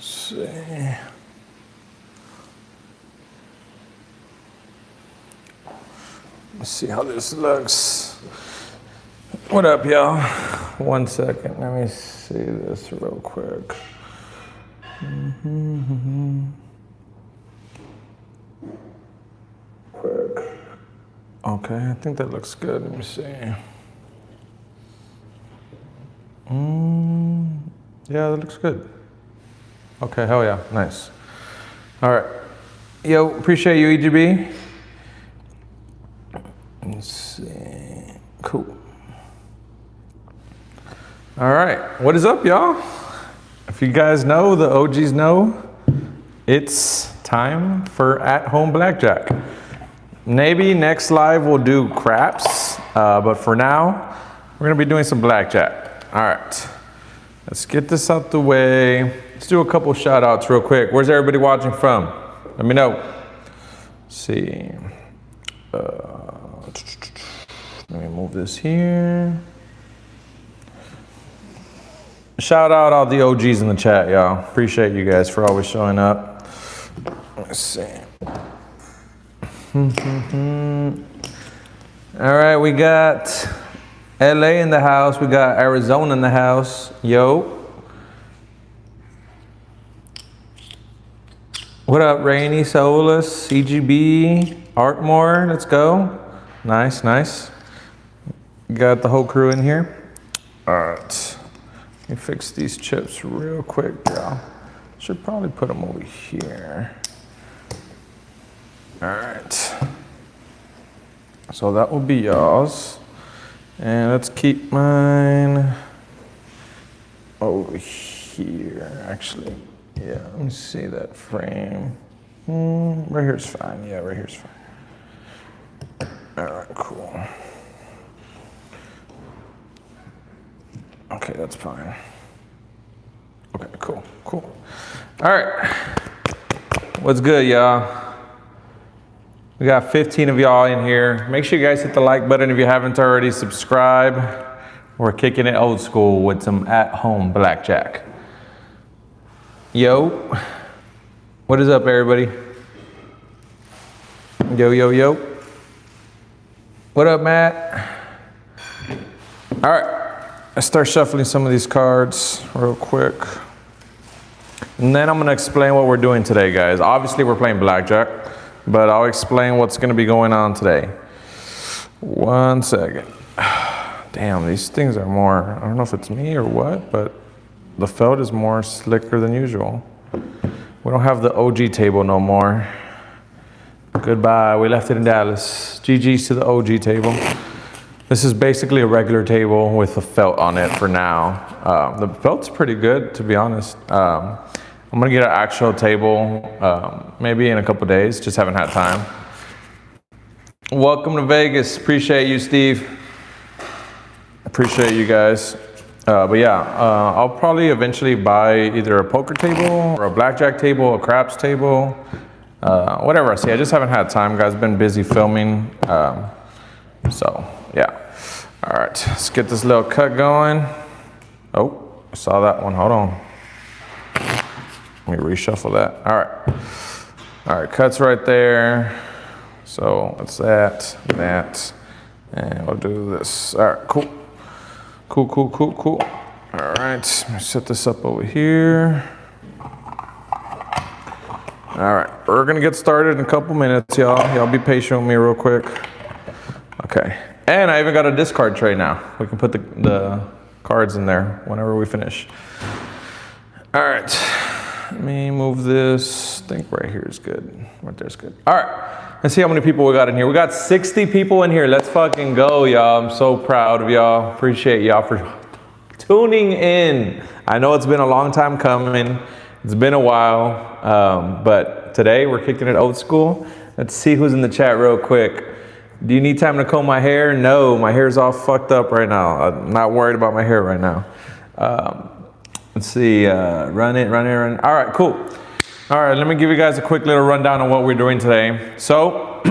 see. Let's see how this looks. What up, y'all? 1 second. Let me see this real quick. Quick. Okay, I think that looks good. Let me see. Yeah, that looks good. Okay, hell yeah, nice. All right. Yo, appreciate you, EGB. Let's see. Cool. All right, what is up, y'all? If you guys know, the OGs know, it's time for at-home blackjack. Maybe next live we'll do craps, but for now, we're gonna be doing some blackjack. All right, let's get this out the way. Let's do a couple shout outs real quick. Where's everybody watching from? Let me know. Let's see. Let me move this here. Shout out all the OGs in the chat, y'all. Appreciate you guys for always showing up. Let's see. All right, we got LA in the house. We got Arizona in the house. Yo. What up, Rainy, Solless, CGB, Artmore, let's go. Nice, nice. Got the whole crew in here. All right. Let me fix these chips real quick, y'all. Should probably put them over here. All right. So that will be y'all's. And let's keep mine over here, actually. Yeah, let me see that frame. Right here's fine. Yeah, right here's fine. All right, cool. Okay, that's fine. Okay, cool, cool. All right, what's good, y'all? We got 15 of y'all in here. Make sure you guys hit the like button if you haven't already. Subscribe. We're kicking it old school with some at-home blackjack. Yo, what is up, everybody? Yo, yo, yo. What up, Matt? All right, let's start shuffling some of these cards real quick. And then I'm gonna explain what we're doing today, guys. Obviously, we're playing blackjack, but I'll explain what's gonna be going on today. 1 second. Damn, these things are more, I don't know if it's me or what, but the felt is more slicker than usual. We don't have the OG table no more. Goodbye, we left it in Dallas. GG's to the OG table. This is basically a regular table with a felt on it for now. The felt's pretty good, to be honest. I'm gonna get an actual table maybe in a couple days, just haven't had time. Welcome to Vegas, appreciate you, Steve. Appreciate you guys. But yeah, I'll probably eventually buy either a poker table or a blackjack table, a craps table, whatever I see. I just haven't had time, guys. Been busy filming. So yeah. All right, let's get this little cut going. Oh, I saw that one. Hold on. Let me reshuffle that. All right. All right, cuts right there. So it's that, and we'll do this. All right, cool. Cool, cool, cool, cool. All right, set this up over here. All right, we're gonna get started in a couple minutes, y'all. Y'all be patient with me real quick. Okay, and I even got a discard tray now. We can put the cards in there whenever we finish. All right, let me move this. I think right here is good. Right there's good. All right. Let's see how many people we got in here. We got 60 people in here. Let's fucking go, y'all. I'm so proud of y'all. Appreciate y'all for tuning in. I know it's been a long time coming. It's been a while, but today we're kicking it old school. Let's see who's in the chat real quick. Do you need time to comb my hair? No, my hair's all fucked up right now. I'm not worried about my hair right now. Let's see, run it. All right, cool. All right, let me give you guys a quick little rundown on what we're doing today. So,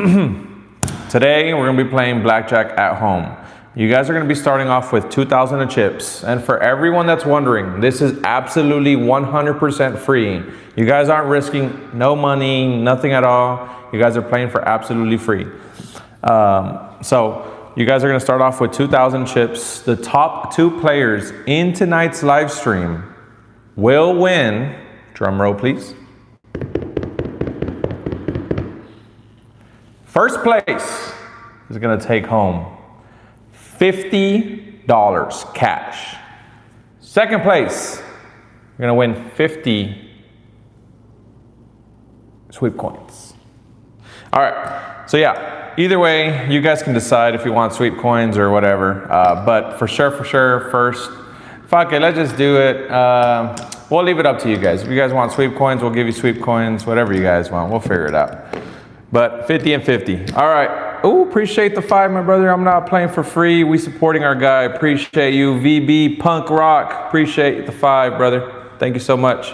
today we're gonna be playing blackjack at home. You guys are gonna be starting off with 2,000 of chips. And for everyone that's wondering, this is absolutely 100% free. You guys aren't risking no money, nothing at all. You guys are playing for absolutely free. So you guys are gonna start off with 2,000 chips. The top 2 players in tonight's live stream will win, drum roll please. First place is gonna take home $50 cash. Second place, you're gonna win 50 sweep coins. All right, so yeah, either way, you guys can decide if you want sweep coins or whatever, but for sure, first, fuck it, let's just do it. We'll leave it up to you guys. If you guys want sweep coins, we'll give you sweep coins, whatever you guys want, we'll figure it out. But 50 and 50, all right. Oh, appreciate the 5, my brother. I'm not playing for free. We supporting our guy. Appreciate you. VB Punk Rock. Appreciate the 5, brother. Thank you so much.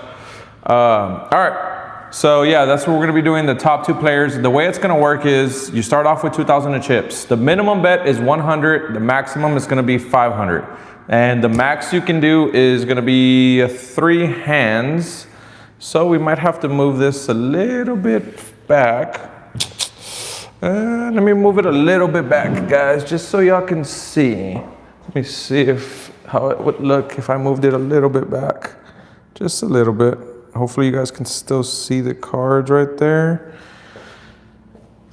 All right. So yeah, that's what we're gonna be doing. The top 2 players. The way it's gonna work is you start off with 2,000 of chips. The minimum bet is 100. The maximum is gonna be 500. And the max you can do is gonna be 3 hands. So we might have to move this a little bit back. Let me move it a little bit back, guys, just so y'all can see. Let me see how it would look if I moved it a little bit back. Just a little bit. Hopefully you guys can still see the cards right there.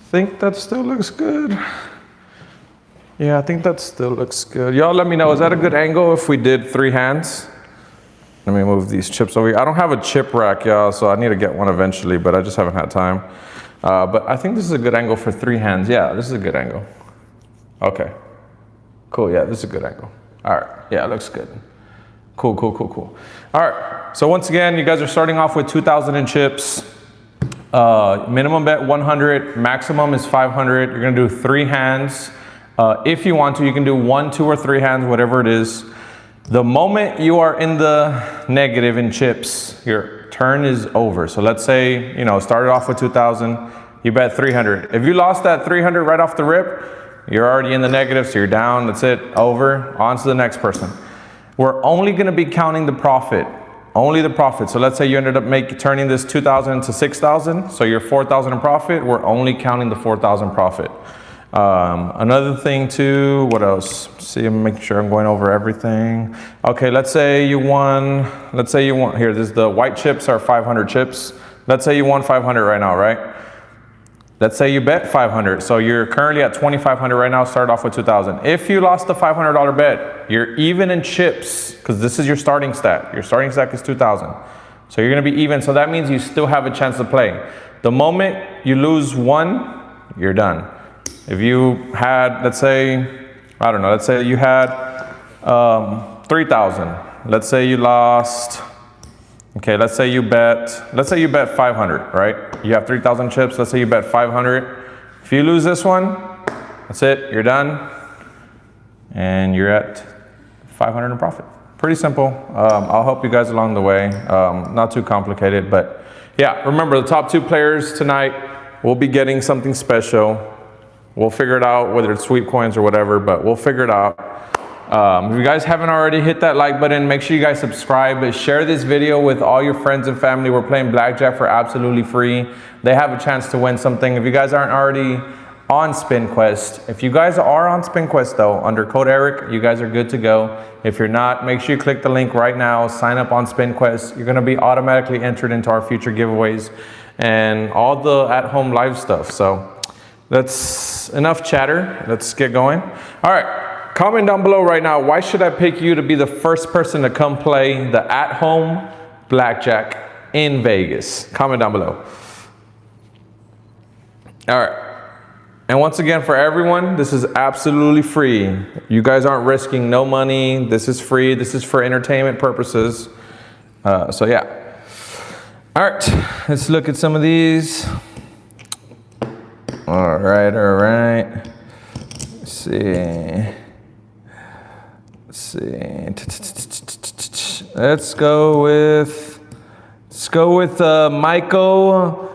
Think that still looks good. Yeah, I think that still looks good. Y'all let me know, is that a good angle if we did 3 hands? Let me move these chips over here. I don't have a chip rack, y'all, so I need to get one eventually, but I just haven't had time. But I think this is a good angle for 3 hands. Yeah, this is a good angle. Okay. Cool, yeah, this is a good angle. All right, yeah, it looks good. Cool. All right, so once again, you guys are starting off with 2,000 in chips. Minimum bet 100, maximum is 500. You're gonna do 3 hands. If you want to, you can do 1, 2, or 3 hands, whatever it is. The moment you are in the negative in chips, your turn is over. So let's say, started off with 2,000, you bet 300. If you lost that 300 right off the rip, you're already in the negative, so you're down, that's it, over, on to the next person. We're only gonna be counting the profit, only the profit. So let's say you ended up turning this 2,000 to 6,000, so you're 4,000 in profit, we're only counting the 4,000 profit. Another thing too, what else? See, I'm making sure I'm going over everything. Okay, let's say you won, here, the white chips are 500 chips. Let's say you won 500 right now, right? Let's say you bet 500. So you're currently at 2,500 right now, start off with 2,000. If you lost the $500 bet, you're even in chips, because this is your starting stat. Your starting stat is 2,000. So you're gonna be even, so that means you still have a chance to play. The moment you lose 1, you're done. If you had, let's say you had 3,000. Let's say you lost, okay, let's say you bet 500, right? You have 3,000 chips, let's say you bet 500. If you lose this one, that's it, you're done. And you're at 500 in profit. Pretty simple. I'll help you guys along the way. Not too complicated, but yeah, remember the top 2 players tonight will be getting something special. We'll figure it out, whether it's sweep coins or whatever, but we'll figure it out. If you guys haven't already, hit that like button. Make sure you guys subscribe. Share this video with all your friends and family. We're playing Blackjack for absolutely free. They have a chance to win something. If you guys aren't already on SpinQuest, if you guys are on SpinQuest though, under code Eric, you guys are good to go. If you're not, make sure you click the link right now. Sign up on SpinQuest. You're gonna be automatically entered into our future giveaways and all the at-home live stuff. So that's enough chatter. Let's get going. All right, comment down below right now, why should I pick you to be the first person to come play the at-home Blackjack in Vegas? Comment down below. All right, and once again, for everyone, this is absolutely free. You guys aren't risking no money. This is free. This is for entertainment purposes. So yeah. All right, let's look at some of these. All right. Let's see. Let's go with Michael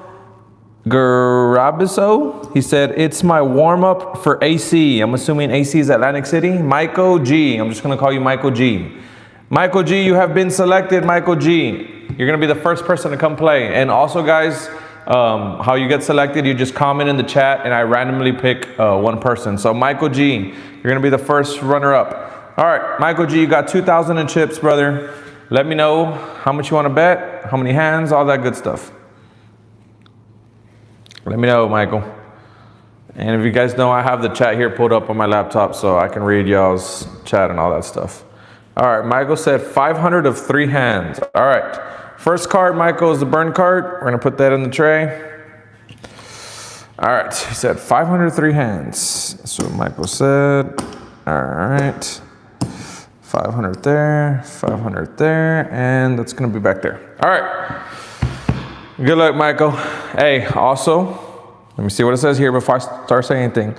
Garabiso, he said, it's my warm-up for AC. I'm assuming AC is Atlantic City. Michael G, I'm just gonna call you Michael G. Michael G, you have been selected, Michael G. You're gonna be the first person to come play. And also guys, how you get selected, you just comment in the chat and I randomly pick one person. So Michael G, you're gonna be the first runner-up. All right, Michael G, you got 2,000 in chips, brother. Let me know how much you wanna bet, how many hands, all that good stuff. Let me know, Michael. And if you guys know, I have the chat here pulled up on my laptop so I can read y'all's chat and all that stuff. All right, Michael said 500 of 3 hands. All right, first card, Michael, is the burn card. We're gonna put that in the tray. All right, he said 503 hands. That's what Michael said. All right, 500 there, 500 there, and that's gonna be back there. All right. Good luck, Michael. Hey, also, let me see what it says here before I start saying anything.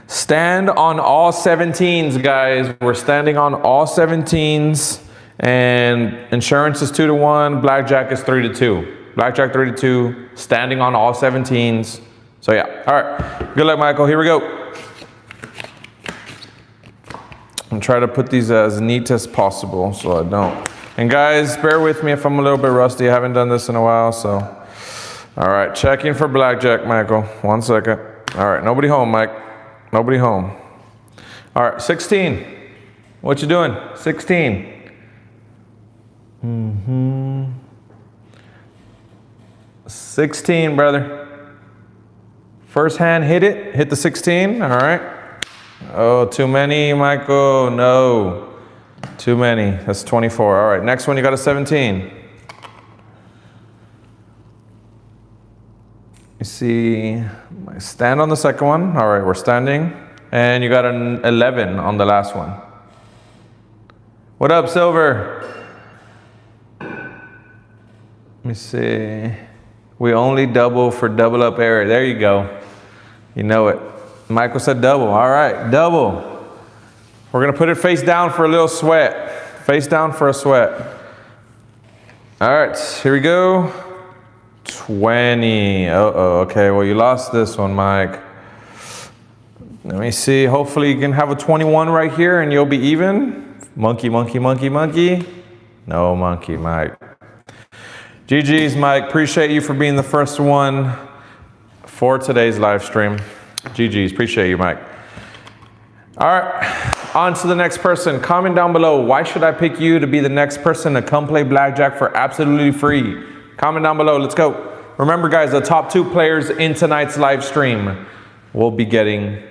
Stand on all 17s, guys. We're standing on all 17s, and insurance is 2-to-1. Blackjack is 3-to-2. Blackjack 3-to-2. Standing on all 17s. So yeah. All right. Good luck, Michael. Here we go. I'm trying to put these as neat as possible, so I don't. And guys, bear with me if I'm a little bit rusty. I haven't done this in a while, so. All right, checking for blackjack, Michael. 1 second. All right, nobody home, Mike. Nobody home. All right, 16. What you doing? 16. 16, brother. First hand, hit it. Hit the 16. All right. Oh, too many, Michael. No. Too many. That's 24. All right, next one, you got a 17. You see, stand on the second one. All right, we're standing. And you got an 11 on the last one. What up, Silver? Let me see. We only double for double up area. There you go. You know it. Michael said double. All right, double. We're gonna put it face down for a little sweat. Face down for a sweat. All right, here we go. 20. Uh-oh, okay, well you lost this one, Mike. Let me see, hopefully you can have a 21 right here and you'll be even. Monkey, monkey, monkey, monkey. No monkey, Mike. GG's, Mike, appreciate you for being the first one for today's live stream. GG's, appreciate you, Mike. All right, on to the next person. Comment down below, why should I pick you to be the next person to come play blackjack for absolutely free? Comment down below, let's go. Remember guys, the top 2 players in tonight's live stream will be getting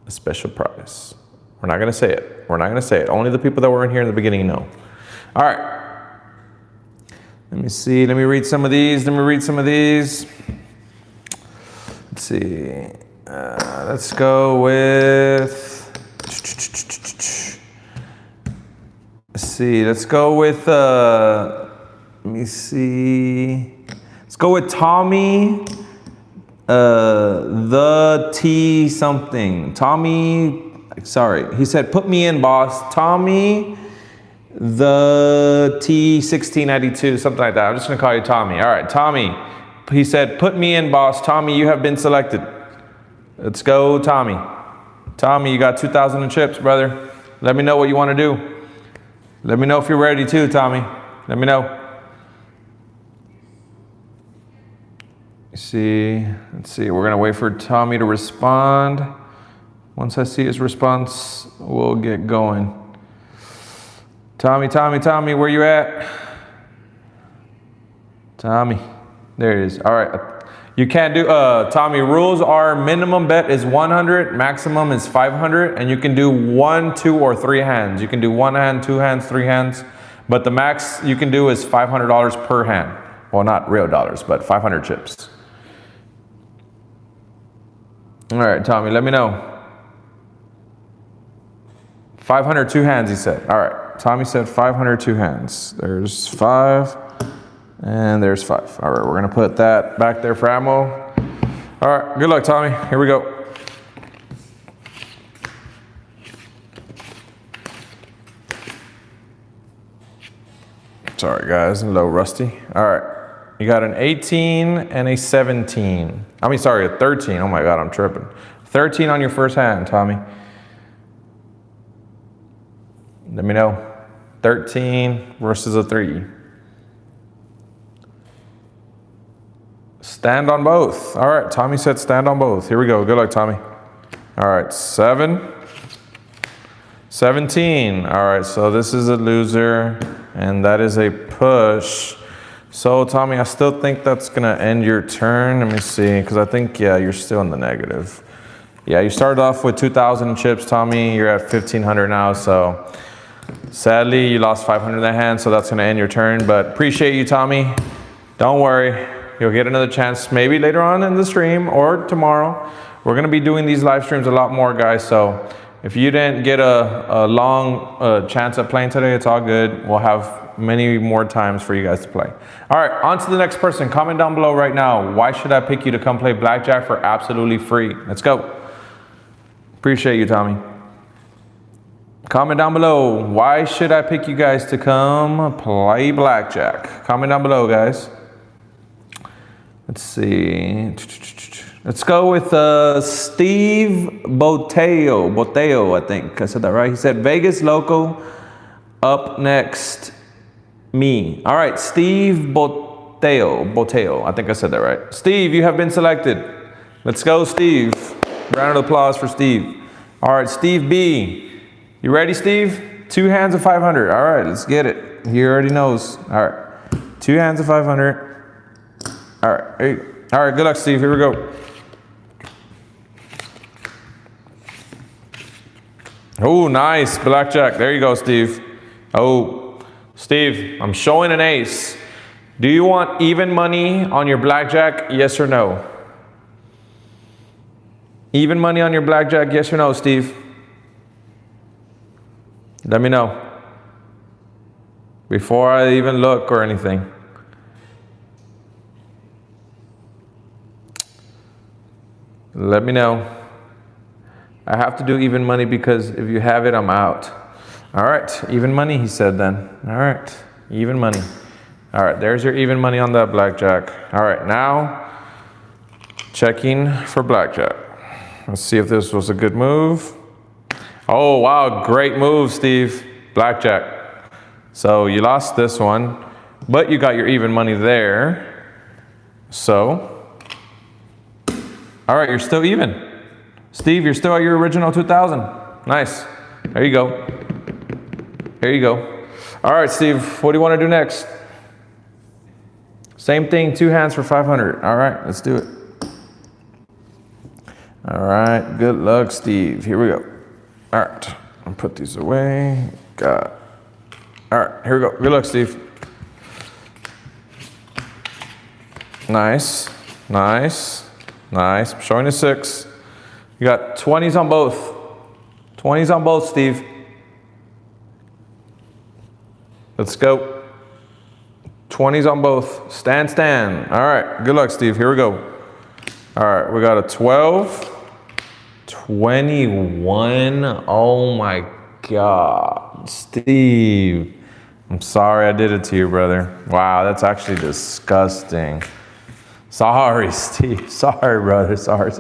a special prize. We're not gonna say it. We're not gonna say it. Only the people that were in here in the beginning know. All right. Let me see, let me read some of these. Let's see, let's go with, let me see. Let's go with Tommy, the T something. Tommy, sorry. He said, put me in, boss. Tommy, the T1692, something like that. I'm just gonna call you Tommy. All right, Tommy. He said, put me in, boss. Tommy, you have been selected. Let's go, Tommy. Tommy, you got 2,000 in chips, brother. Let me know what you wanna do. Let me know if you're ready too, Tommy. Let me know. Let's see, we're gonna wait for Tommy to respond. Once I see his response, we'll get going. Tommy, where you at? Tommy, there it is. All right, you can't do, Tommy, rules are minimum bet is 100, maximum is 500, and you can do 1, 2, or 3 hands. You can do 1 hand, 2 hands, 3 hands, but the max you can do is $500 per hand. Well, not real dollars, but 500 chips. All right, Tommy, let me know. 500 2 hands, he said. All right, Tommy said 500 2 hands. There's 5, and there's 5. All right, we're gonna put that back there for ammo. All right, good luck, Tommy. Here we go. Sorry, guys, I'm a little rusty. All right, You got an 18 and a 17. I mean, sorry, a 13. Oh my God, I'm tripping. 13 on your first hand, Tommy. Let me know. 13 versus a 3. Stand on both. All right, Tommy said stand on both. Here we go. Good luck, Tommy. All right, 7. 17. All right, so this is a loser, and that is a push. So, Tommy, I still think that's going to end your turn. Let me see, because I think, yeah, you're still in the negative. Yeah, you started off with 2,000 chips, Tommy. You're at 1,500 now, so sadly, you lost 500 in that hand, so that's going to end your turn. But appreciate you, Tommy. Don't worry. You'll get another chance maybe later on in the stream or tomorrow. We're going to be doing these live streams a lot more, guys, so if you didn't get a long chance at playing today, it's all good. We'll have many more times for you guys to play. All right, on to the next person. Comment down below right now. Why should I pick you to come play Blackjack for absolutely free? Let's go. Appreciate you, Tommy. Comment down below. Why should I pick you guys to come play Blackjack? Comment down below, guys. Let's see. Let's go with Steve Boteo, I think I said that right. He said Vegas local, up next, me. All right, Steve Boteo, I think I said that right. Steve, you have been selected. Let's go, Steve. Round of applause for Steve. All right, Steve B. You ready, Steve? 2 hands of 500. All right, let's get it. He already knows. All right, 2 hands of 500. All right, there you go. All right, good luck, Steve. Here we go. Oh, nice. Blackjack. There you go, Steve. Oh, Steve, I'm showing an ace. Do you want even money on your blackjack? Yes or no? Even money on your blackjack? Yes or no, Steve? Let me know. Before I even look or anything. Let me know. I have to do even money because if you have it, I'm out. All right, even money, he said then. All right, even money. All right, there's your even money on that blackjack. All right, now checking for blackjack. Let's see if this was a good move. Oh, wow, great move, Steve. Blackjack. So you lost this one, but you got your even money there. So, all right, you're still even. Steve, you're still at your original 2,000. Nice. There you go. There you go. All right, Steve, what do you want to do next? Same thing, 2 hands for 500. All right, let's do it. All right, good luck, Steve. Here we go. All right, I'll put these away. Got it. All right, here we go. Good luck, Steve. Nice, nice, nice. I'm showing a 6. You got 20s on both. 20s on both, Steve. Let's go. 20s on both. Stand. All right, good luck, Steve. Here we go. All right, we got a 12. 21. Oh my God. Steve. I'm sorry I did it to you, brother. Wow, that's actually disgusting. Sorry, Steve. Sorry, brother. Sorry.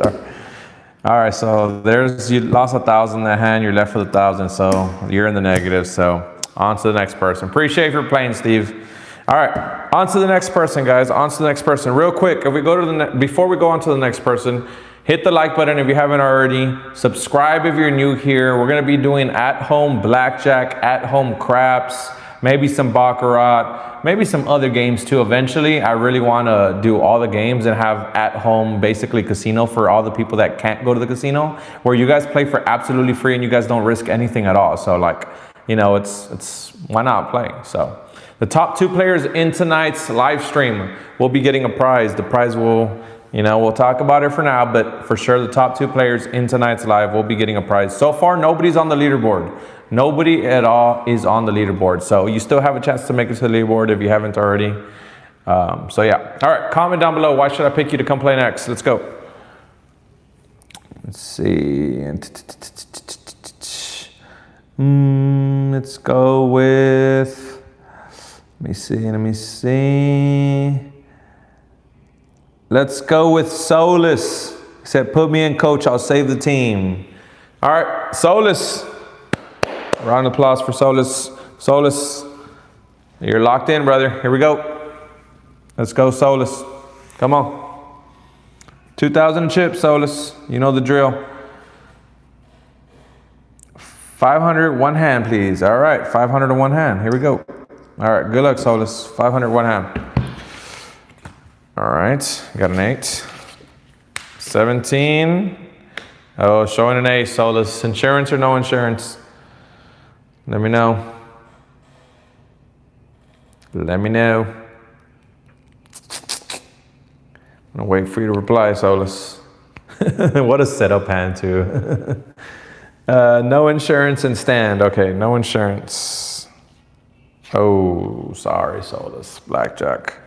All right, so you lost 1,000 in that hand. You're left with 1,000, so you're in the negative. So on to the next person. Appreciate you for playing, Steve. All right, on to the next person, guys. On to the next person. Real quick, if we go to before we go on to the next person, hit the like button if you haven't already. Subscribe if you're new here. We're gonna be doing at-home blackjack, at-home craps, maybe some baccarat, maybe some other games too. Eventually, I really want to do all the games and have at-home, basically casino for all the people that can't go to the casino, where you guys play for absolutely free and you guys don't risk anything at all. So like, you know, it's why not play? So the top 2 players in tonight's live stream will be getting a prize. The prize will, you know, we'll talk about it for now, but for sure the top 2 players in tonight's live will be getting a prize. So far, nobody's on the leaderboard. Nobody at all is on the leaderboard. So you still have a chance to make it to the leaderboard if you haven't already. So yeah. All right, comment down below. Why should I pick you to come play next? Let's go. Let's see. Let's go with, let me see. Let's go with Solless. He said, put me in, coach. I'll save the team. All right, Solless. Round of applause for Solless. Solless, you're locked in, brother. Here we go. Let's go, Solless. Come on. 2,000 chips, Solless. You know the drill. 500, one hand, please. All right, 500 in one hand. Here we go. All right, good luck, Solless. 500, one hand. All right, got an 8. 17. Oh, showing an ace, Solless. Insurance or no insurance? Let me know. Let me know. I'm gonna wait for you to reply, Solless. What a setup hand, too. No insurance and stand. Okay, no insurance. Oh, sorry, Solless. Blackjack.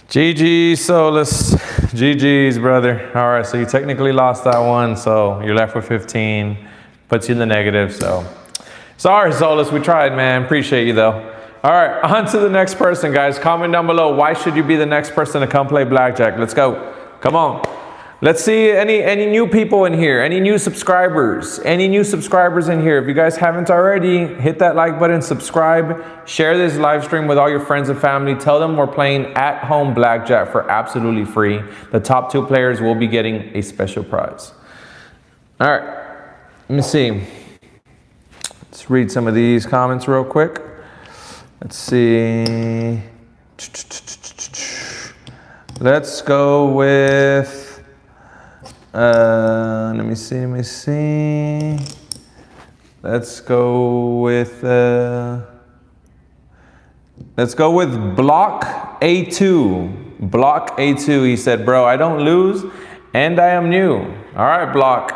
GG, Solless. GG's, brother. All right, so you technically lost that one, so you're left with 15. Puts you in the negative, so. Sorry, Solless, we tried, man. Appreciate you, though. All right, on to the next person, guys. Comment down below, why should you be the next person to come play Blackjack? Let's go. Come on. Let's see any new people in here, any new subscribers, in here. If you guys haven't already, hit that like button, subscribe, share this live stream with all your friends and family. Tell them we're playing at-home Blackjack for absolutely free. The top 2 players will be getting a special prize. All right, let me see. Let's read some of these comments real quick. Let's see. Let's go with... let me see. Let's go with Block A2. Block A2. He said, bro, I don't lose and I am new. All right, Block.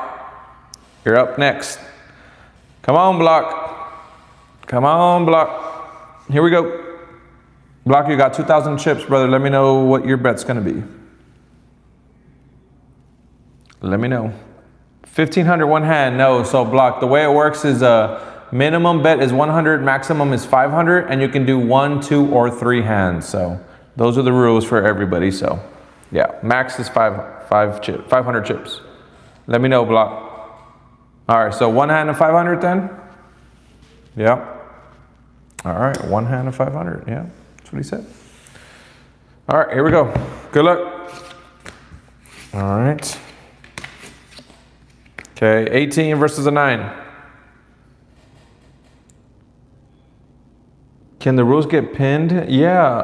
You're up next. Come on, Block. Come on, Block. Here we go. Block, you got 2,000 chips, brother. Let me know what your bet's gonna be. Let me know. 1,500 one hand, no. So Block, the way it works is minimum bet is 100, maximum is 500, and you can do 1, 2, or 3 hands. So those are the rules for everybody. So yeah, max is 500 chips. Let me know, Block. All right, so one hand of 500 then? Yeah. All right, one hand of 500, yeah, that's what he said. All right, here we go. Good luck. All right. Okay, 18 versus a 9. Can the rules get pinned? Yeah,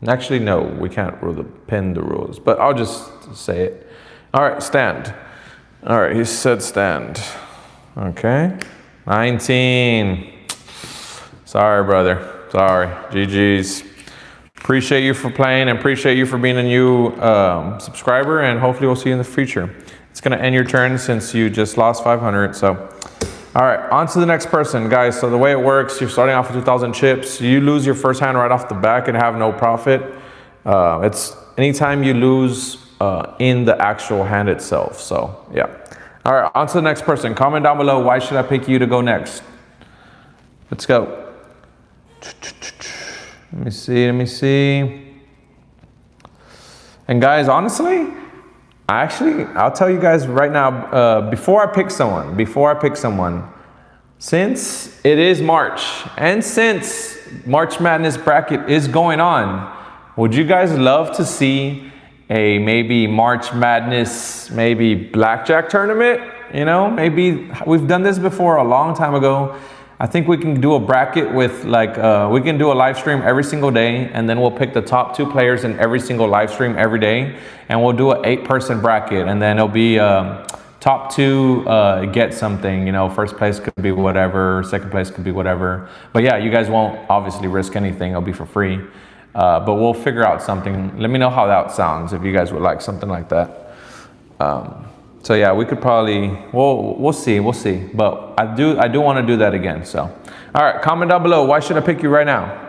actually, no, we can't pin the rules, but I'll just say it. All right, stand. All right, he said stand. Okay, 19. Sorry, brother, sorry, GG's. Appreciate you for playing and appreciate you for being a new subscriber, and hopefully we'll see you in the future. It's gonna end your turn since you just lost 500, so. All right, on to the next person, guys. So the way it works, you're starting off with 2,000 chips. You lose your first hand right off the back and have no profit. It's anytime you lose in the actual hand itself, so yeah. All right, on to the next person. Comment down below, why should I pick you to go next? Let's go. Let me see. And guys, honestly, I'll tell you guys right now, before I pick someone, since it is March, and since March Madness bracket is going on, would you guys love to see a maybe March Madness, maybe Blackjack tournament? You know, maybe we've done this before a long time ago. I think we can do a bracket with we can do a live stream every single day, and then we'll pick the top 2 players in every single live stream every day, and we'll do an 8-person bracket, and then it'll be top 2 get something, you know, first place could be whatever, second place could be whatever. But yeah, you guys won't obviously risk anything, it'll be for free. But we'll figure out something. Let me know how that sounds if you guys would like something like that. So yeah, we could probably, we'll see. But I do want to do that again, so. All right, comment down below, why should I pick you right now?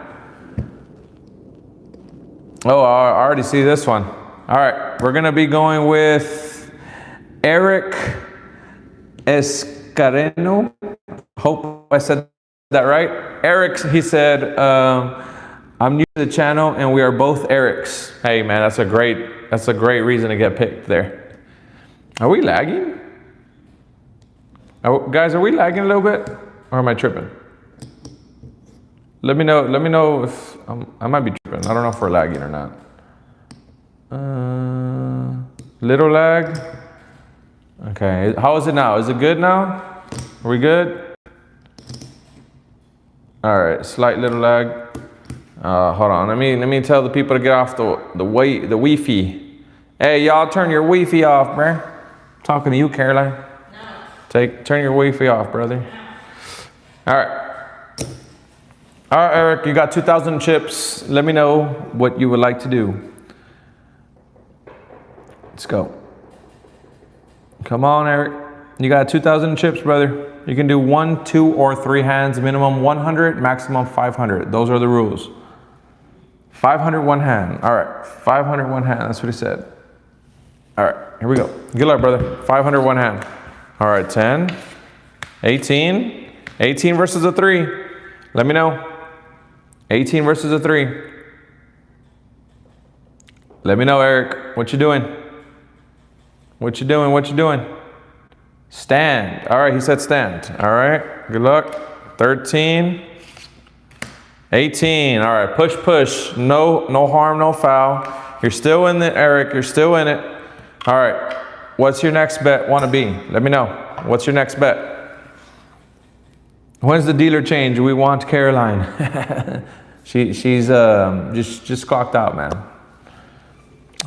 Oh, I already see this one. All right, we're gonna be going with Eric Escareno. Hope I said that right. Eric, he said, I'm new to the channel and we are both Erics. Hey man, that's a great reason to get picked there. Are we lagging? Guys, are we lagging a little bit? Or am I tripping? Let me know if, I might be tripping. I don't know if we're lagging or not. Little lag. Okay, how is it now? Is it good now? Are we good? All right, slight little lag. Hold on, let me tell the people to get off the Wi-Fi. Hey, y'all turn your Wi-Fi off, bruh. Talking to you, Caroline. No. Turn your Wi-Fi off, brother. No. All right, Eric, you got 2,000 chips. Let me know what you would like to do. Let's go. Come on, Eric. You got 2,000 chips, brother. You can do 1, 2, or 3 hands. Minimum 100, maximum 500. Those are the rules. 500 one hand. All right, 500 one hand. That's what he said. All right, here we go. Good luck, brother. 500 one hand. All right, 10, 18. 18 versus a 3. Let me know. 18 versus a 3. Let me know, Eric. What you doing? What you doing? What you doing? Stand. All right, he said stand. All right, good luck. 13, 18. All right, push, push. No harm, no foul. You're still in it, Eric. You're still in it. All right, what's your next bet want to be? Let me know. What's your next bet? When's the dealer change? We want Caroline. she's just clocked out, man.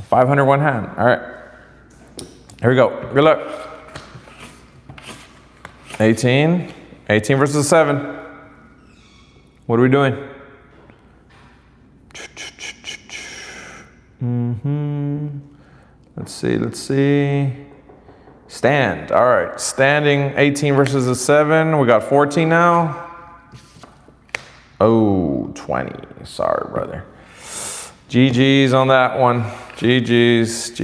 500 one hand. All right, here we go. Good luck. 18 versus 7. What are we doing? Let's see. Stand. All right, standing 18 versus a 7. We got 14 now. Oh, 20. Sorry, brother. GG's on that one. GG's.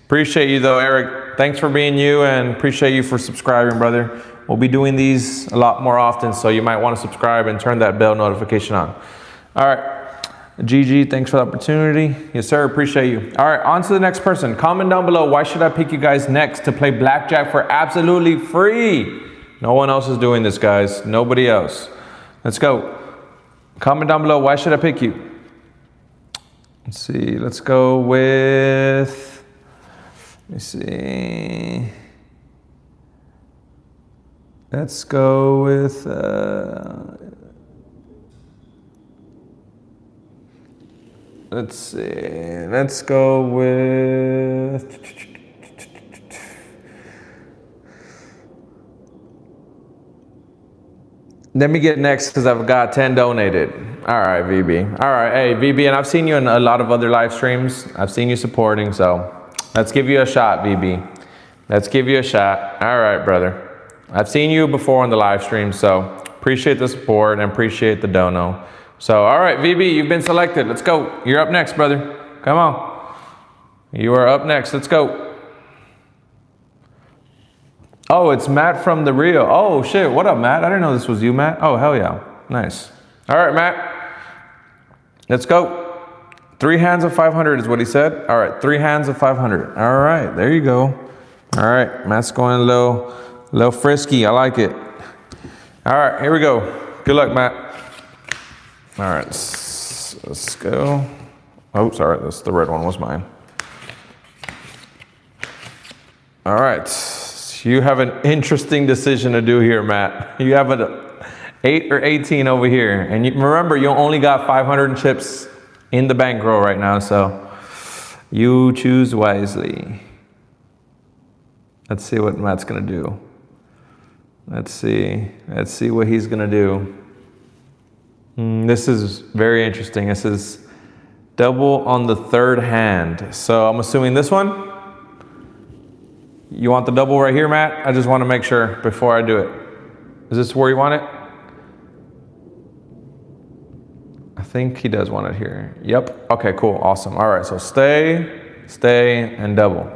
Appreciate you though, Eric. Thanks for being you and appreciate you for subscribing, brother. We'll be doing these a lot more often, so you might want to subscribe and turn that bell notification on. All right. GG, thanks for the opportunity. Yes, sir, appreciate you. All right, on to the next person. Comment down below, why should I pick you guys next to play Blackjack for absolutely free? No one else is doing this, guys. Nobody else. Let's go. Comment down below, why should I pick you? Let's see, let's go with, let me see. Let's go with, let's see, let's go with, let me get next because I've got 10 donated. All right, VB. All right, hey, VB, and I've seen you in a lot of other live streams. I've seen you supporting, so let's give you a shot, VB. Let's give you a shot. All right, brother. I've seen you before on the live stream, so appreciate the support and appreciate the dono. So, all right, VB, you've been selected. Let's go. You're up next, brother. Come on. You are up next. Let's go. Oh, it's Matt from the Rio. Oh, shit. What up, Matt? I didn't know this was you, Matt. Oh, hell yeah. Nice. All right, Matt. Let's go. 3 hands of 500 is what he said. All right, 3 hands of 500. All right, there you go. All right, Matt's going a little frisky. I like it. All right, here we go. Good luck, Matt. All right, let's go. Oh, sorry, that's the red one was mine. All right, you have an interesting decision to do here, Matt. You have an 8 or 18 over here. And remember, you only got 500 chips in the bankroll right now, so you choose wisely. Let's see what Matt's gonna do. Let's see what he's gonna do. This is very interesting. This is double on the 3rd hand. So I'm assuming this one? You want the double right here, Matt? I just want to make sure before I do it. Is this where you want it? I think he does want it here. Yep. Okay, cool. Awesome. All right, so stay, and double.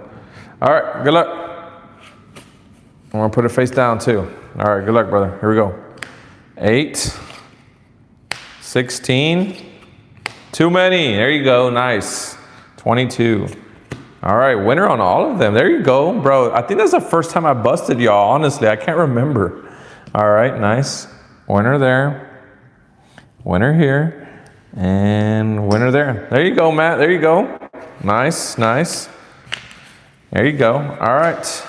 All right, good luck. I'm going to put it face down too. All right, good luck, brother. Here we go. 8, 16. Too many. There you go. Nice. 22. All right, winner on all of them. There you go, bro. I think that's the first time I busted y'all, honestly. I can't remember. All right, nice. Winner there. Winner here. And winner there. There you go, Matt. There you go. Nice, nice. There you go. All right.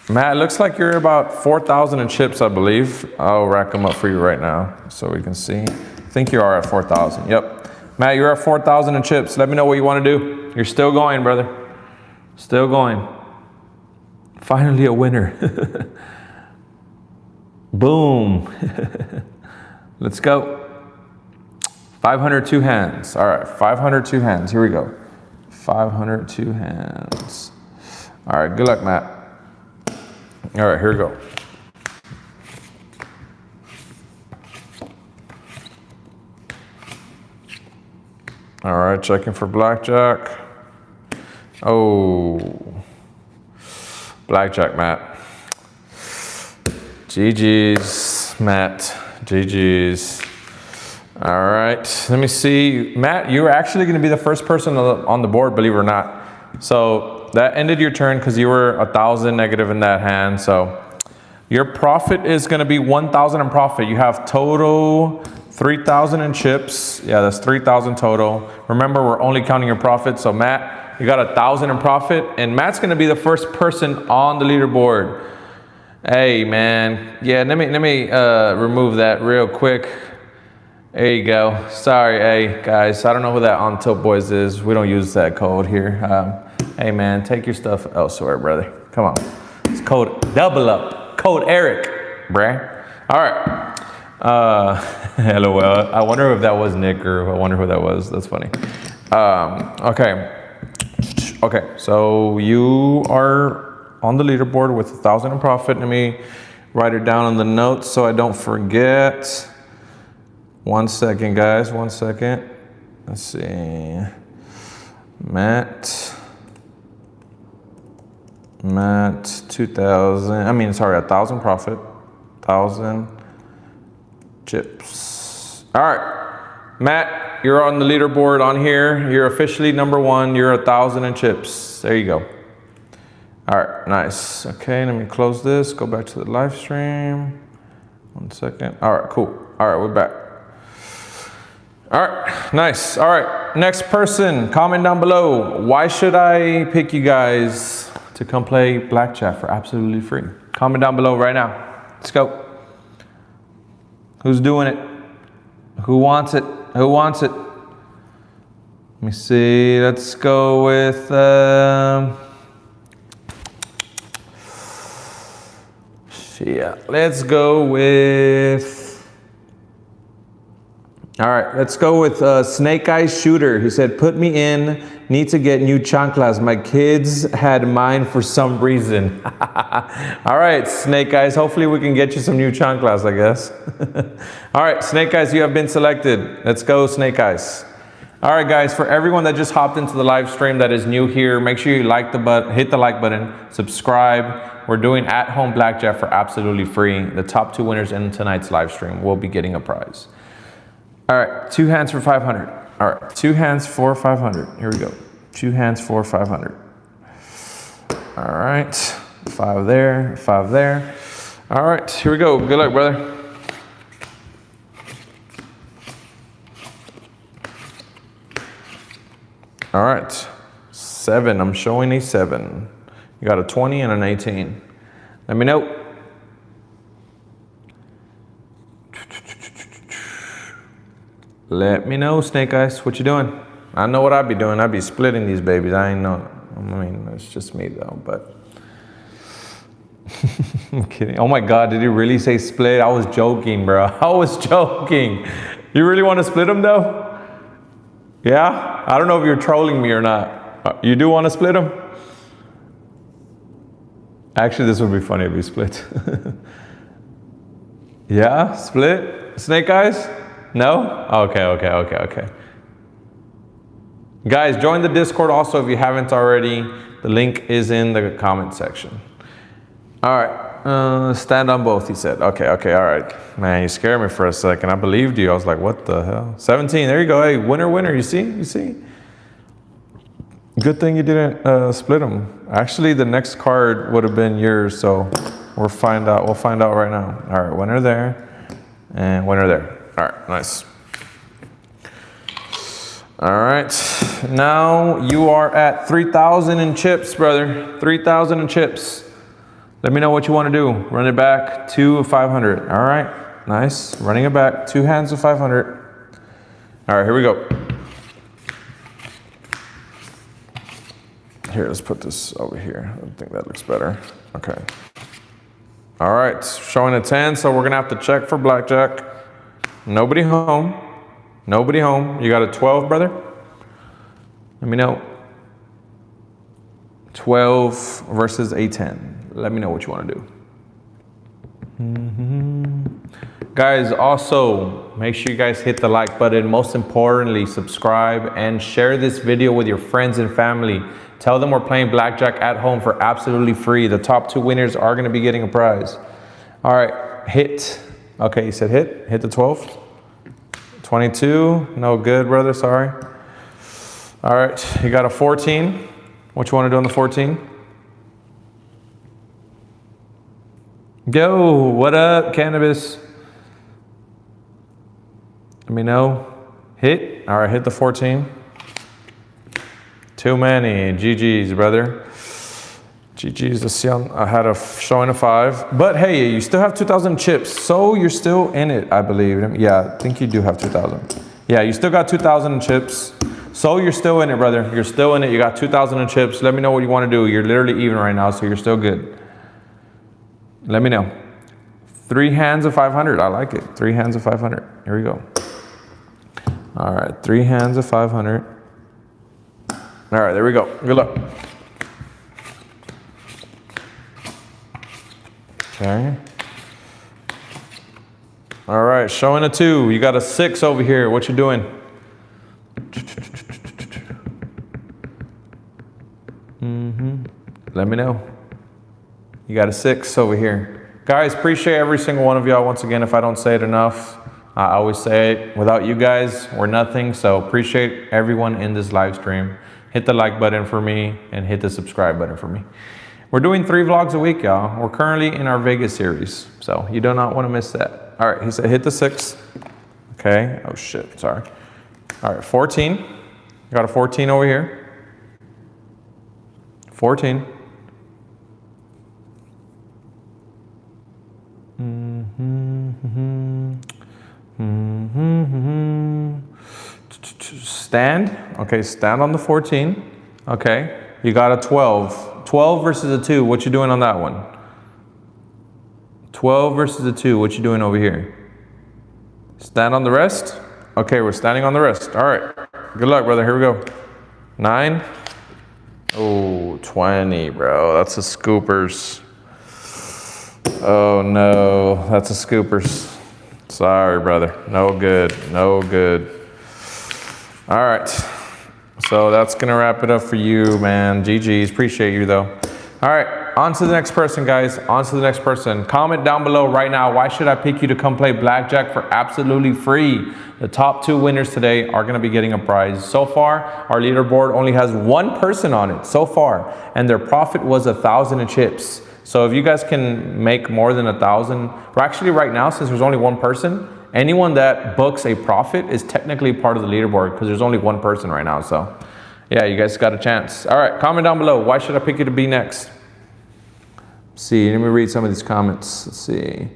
Matt, it looks like you're about 4,000 in chips, I believe. I'll rack them up for you right now so we can see. I think you are at 4,000. Yep. Matt, you're at 4,000 in chips. Let me know what you want to do. You're still going, brother. Still going. Finally a winner. Boom. Let's go. 502 hands. All right, 502 hands. Here we go. 502 hands. All right, good luck, Matt. All right, here we go. All right, checking for blackjack. Oh, blackjack, Matt. GG's, Matt. GG's. All right, let me see. Matt, you're actually going to be the first person on the board, believe it or not. So that ended your turn because you were 1,000 negative in that hand. So your profit is going to be 1,000 in profit. You have total 3,000 in chips. Yeah, that's 3,000 total. Remember, we're only counting your profit. So Matt, you got 1,000 in profit, and Matt's going to be the first person on the leaderboard. Hey, man. Yeah, let me remove that real quick. There you go. Sorry, hey, guys. I don't know who that On Tilt Boys is. We don't use that code here. Hey, man, take your stuff elsewhere, brother. Come on. It's code double up. Code Eric, bruh. All right. LOL. I wonder if that was Nick or I wonder who that was. That's funny. Okay, so you are on the leaderboard with 1,000 in profit. Let me write it down on the notes so I don't forget. 1 second, guys. 1 second. Let's see. Matt, 2,000. Sorry, 1,000 profit. 1,000 chips. All right, Matt, you're on the leaderboard on here. You're officially number 1. You're 1,000 in chips. There you go. All right, nice. Okay, let me close this. Go back to the live stream. 1 second. All right, cool. All right, we're back. All right, nice. All right, next person, comment down below. Why should I pick you guys to come play Blackjack for absolutely free? Comment down below right now. Let's go. Who's doing it? Who wants it? Who wants it? Let me see. Let's go with... yeah, let's go with... All right, let's go with Snake Eyes Shooter. He said, put me in, need to get new chanclas. My kids had mine for some reason. All right, Snake Eyes, hopefully we can get you some new chanclas, I guess. All right, Snake Eyes, you have been selected. Let's go, Snake Eyes. All right, guys, for everyone that just hopped into the live stream that is new here, make sure you hit the like button, subscribe. We're doing at-home blackjack for absolutely free. The top 2 winners in tonight's live stream will be getting a prize. All right, 2 hands for 500. All right, 2 hands for 500. Here we go. 2 hands for 500. All right, 5 there, 5 there. All right, here we go. Good luck, brother. All right, 7. I'm showing a 7. You got a 20 and an 18. Let me know. Let me know, Snake Eyes, what you doing? I know what I'd be doing. I'd be splitting these babies. I ain't know. It's just me though, but. I'm kidding. Oh my God, did he really say split? I was joking, bro. I was joking. You really want to split them though? Yeah? I don't know if you're trolling me or not. You do want to split them? Actually, this would be funny if we split. Yeah? Split? Snake Eyes? No? Okay. Guys, join the Discord also if you haven't already. The link is in the comment section. All right. Stand on both, he said. Okay, all right. Man, you scared me for a second. I believed you. I was like, what the hell? 17, there you go. Hey, winner, you see? Good thing you didn't split them. Actually, the next card would have been yours, so we'll find out right now. All right, winner there, and winner there. All right, nice. All right, now you are at 3,000 in chips, brother. 3,000 in chips. Let me know what you want to do. Run it back, 2 of 500. All right, nice. Running it back, 2 hands of 500. All right, here we go. Here, let's put this over here. I think that looks better. Okay. All right, showing a 10, so we're gonna have to check for blackjack. Nobody home. Nobody home. You got a 12, brother? Let me know. 12 versus a 10. Let me know what you want to do. Guys, also, make sure you guys hit the like button. Most importantly, subscribe and share this video with your friends and family. Tell them we're playing blackjack at home for absolutely free. The top 2 winners are going to be getting a prize. All right, hit. Okay, you said hit. Hit the 12. 22, no good, brother, sorry. All right, you got a 14. What you want to do on the 14? Go, what up, cannabis? Let me know. Hit, all right, hit the 14. Too many, GG's, brother. GG's, I had a showing a 5. But hey, you still have 2,000 chips, so you're still in it, I believe. Yeah, I think you do have 2,000. Yeah, you still got 2,000 chips, so you're still in it, brother. You're still in it. You got 2,000 in chips. Let me know what you want to do. You're literally even right now, so you're still good. Let me know. 3 hands of 500. I like it. 3 hands of 500. Here we go. All right, 3 hands of 500. All right, there we go. Good luck. Okay. All right, showing a 2. You got a 6 over here. What you doing? Let me know. You got a 6 over here. Guys, appreciate every single one of y'all. Once again, if I don't say it enough, I always say it. Without you guys, we're nothing. So appreciate everyone in this live stream. Hit the like button for me and hit the subscribe button for me. We're doing 3 vlogs a week, y'all. We're currently in our Vegas series, so you do not want to miss that. All right, he said hit the 6. Okay, oh shit, sorry. All right, 14. You got a 14 over here. 14. Stand. Okay, stand on the 14. Okay, you got a 12. 12 versus a 2. What you doing on that one? 12 versus a 2. What you doing over here? Stand on the rest. Okay, we're standing on the rest. All right. Good luck, brother. Here we go. 9. Oh, 20, bro. That's a scoopers. Oh, no. That's a scoopers. Sorry, brother. No good. No good. All right. So that's going to wrap it up for you, man. GG's. Appreciate you, though. All right. On to the next person, guys. On to the next person. Comment down below right now. Why should I pick you to come play blackjack for absolutely free? The top 2 winners today are going to be getting a prize. So far, our leaderboard only has 1 person on it so far, and their profit was 1,000 in chips. So if you guys can make more than 1,000, or actually right now, since there's only 1 person, anyone that books a profit is technically part of the leaderboard because there's only 1 person right now. So yeah, you guys got a chance. All right, comment down below. Why should I pick you to be next? Let's see, let me read some of these comments. Let's see.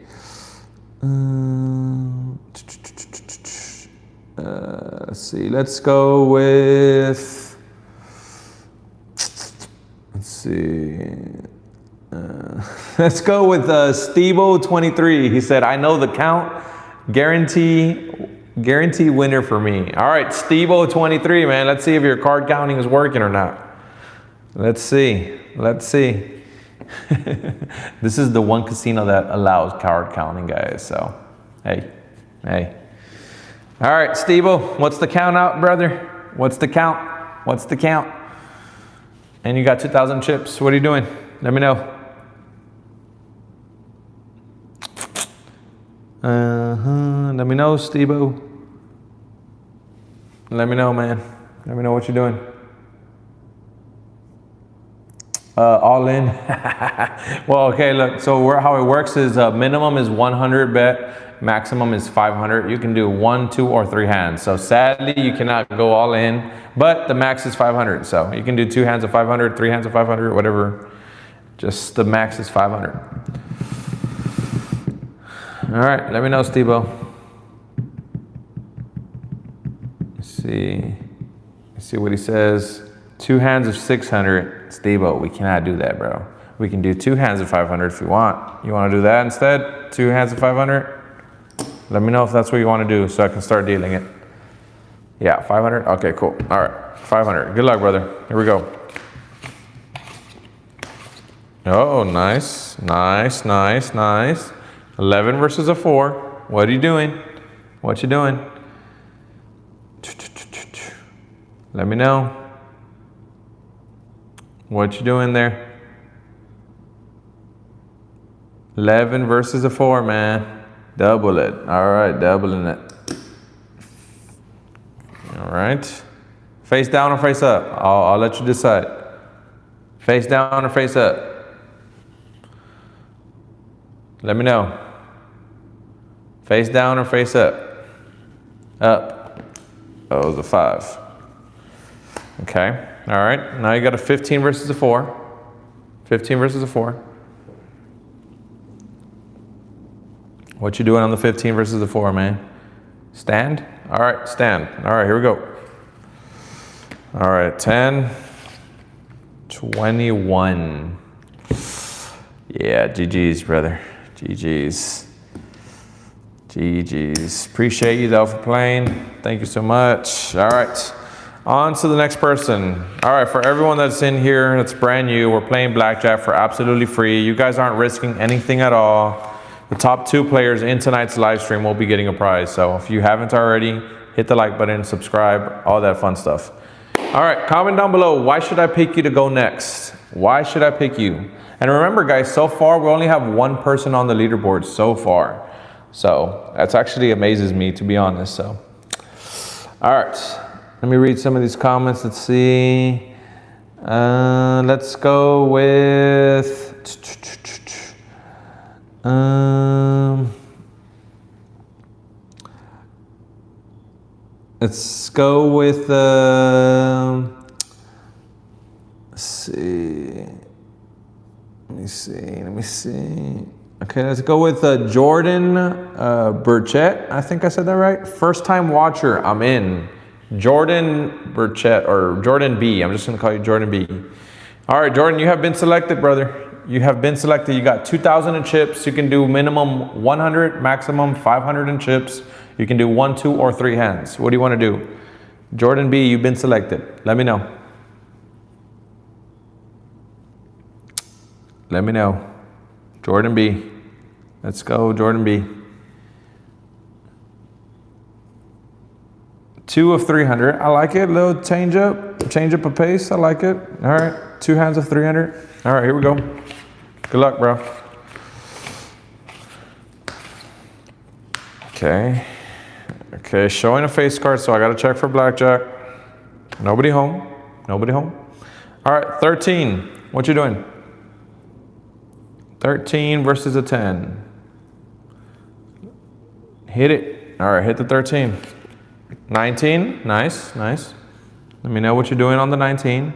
Let's see, let's go with, let's see. Let's go with Stebo 23. He said, I know the count. Guarantee winner for me. All right, Stebo 23, man. Let's see if your card counting is working or not. Let's see. Let's see. This is the one casino that allows card counting, guys. So, hey. All right, Stebo, what's the count out, brother? What's the count? What's the count? And you got 2,000 chips. What are you doing? Let me know. Let me know, Stebo. Let me know, man. Let me know what you're doing. All in. Well, okay, look. So how it works is minimum is 100 bet, maximum is 500. You can do 1, 2, or 3 hands. So sadly, you cannot go all in, but the max is 500. So you can do 2 hands of 500, 3 hands of 500, whatever. Just the max is 500. All right, let me know, Stebo. Let's see what he says. 2 hands of 600. Stebo, we cannot do that, bro. We can do 2 hands of 500 if you want. You want to do that instead? 2 hands of 500? Let me know if that's what you want to do so I can start dealing it. Yeah, 500? Okay, cool. All right, 500. Good luck, brother. Here we go. Oh, nice, nice, nice, nice. 11 versus a 4. What are you doing? What you doing? Let me know. What you doing there? 11 versus a 4, man. Double it. All right, doubling it. All right. Face down or face up? I'll let you decide. Face down or face up? Let me know. Face down or face up? Up. Oh, it was a 5. Okay. All right. Now you got a 15 versus a 4. 15 versus a 4. What you doing on the 15 versus the 4, man? Stand? All right, stand. All right, here we go. All right, 10, 21. Yeah, GG's, brother. GG's. GG's. Appreciate you, though, for playing. Thank you so much. All right, on to the next person. All right, for everyone that's in here that's brand new, we're playing Blackjack for absolutely free. You guys aren't risking anything at all. The top 2 players in tonight's live stream will be getting a prize. So if you haven't already, hit the like button, subscribe, all that fun stuff. All right, comment down below, why should I pick you to go next? Why should I pick you? And remember, guys, so far, we only have 1 person on the leaderboard so far. So that's actually amazes me, to be honest. So, all right, let me read some of these comments. Let's see. Let's go with... let's go with, let's see. Let me see. Okay, let's go with Jordan Burchett. I think I said that right. First time watcher, I'm in. Jordan Burchett, or Jordan B. I'm just gonna call you Jordan B. All right, Jordan, you have been selected, brother. You have been selected. You got 2,000 in chips. You can do minimum 100, maximum 500 in chips. You can do 1, 2, or 3 hands. What do you want to do? Jordan B, you've been selected. Let me know. Let me know. Jordan B. Let's go, Jordan B. 2 of 300. I like it. Little change up a pace. I like it. All right. 2 hands of 300. All right, here we go. Good luck, bro. Okay. Okay, showing a face card, so I gotta check for Blackjack. Nobody home. Nobody home. All right, 13. What you doing? 13 versus a 10. Hit it. All right, hit the 13. 19. Nice, nice. Let me know what you're doing on the 19.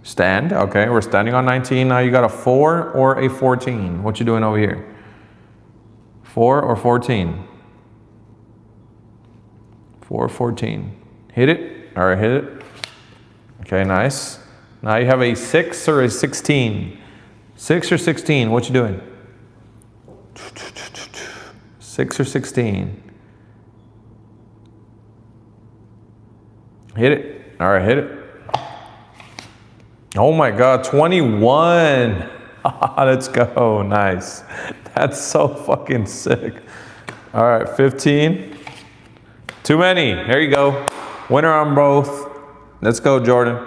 Stand. Okay, we're standing on 19. Now you got a 4 or a 14. What you doing over here? 4 or 14? 4 or 14. Hit it. All right, hit it. Okay, nice. Now you have a 6 or a 16. 6 or 16. What you doing? 6 or 16. Hit it. All right, hit it. Oh my God, 21. Let's go, nice. That's so fucking sick. All right, 15. Too many, there you go. Winner on both. Let's go, Jordan.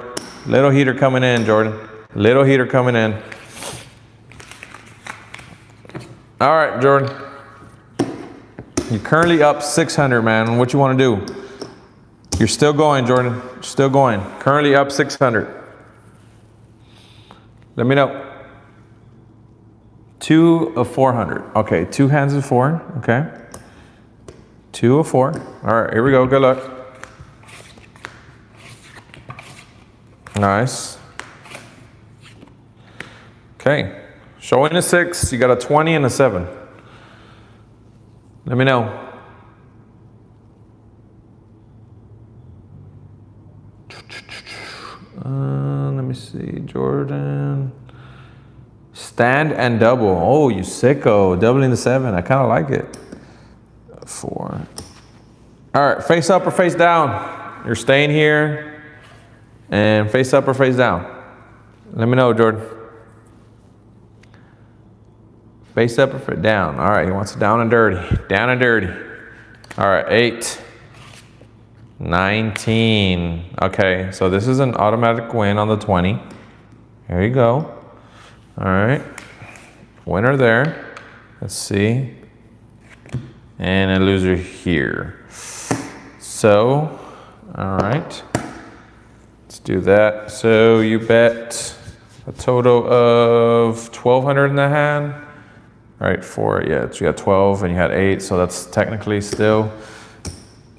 Little heater coming in, Jordan. Little heater coming in. All right, Jordan. You're currently up 600, man. What you want to do? You're still going, Jordan. Still going. Currently up 600. Let me know. 2 of 400. Okay, 2 hands of 4. Okay. 2 of 4. All right, here we go. Good luck. Nice. Okay. Showing a 6. You got a 20 and a 7. Let me know. Let me see, Jordan. Stand and double. Oh, you sicko. Doubling the 7. I kind of like it. 4. All right, face up or face down. You're staying here. And face up or face down. Let me know, Jordan. Face up or face down. All right, he wants it down and dirty. Down and dirty. All right, 8. 19. Okay, so this is an automatic win on the 20. Here you go. All right. Winner there. Let's see. And a loser here. So, all right. Let's do that. So you bet a total of 1,200 in the hand. Right, 4, yeah, so you got 12 and you had 8, so that's technically still,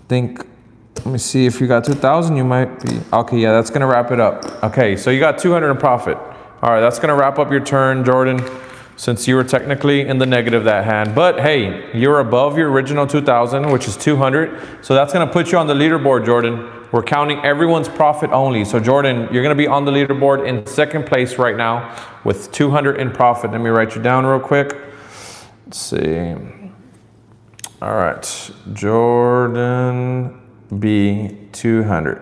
let me see, if you got 2,000, you might be, okay, yeah, that's gonna wrap it up. Okay, so you got 200 in profit. All right, that's gonna wrap up your turn, Jordan, since you were technically in the negative that hand. But hey, you're above your original 2,000, which is 200, so that's gonna put you on the leaderboard, Jordan. We're counting everyone's profit only. So Jordan, you're gonna be on the leaderboard in second place right now with 200 in profit. Let me write you down real quick. Let's see. All right, Jordan B 200.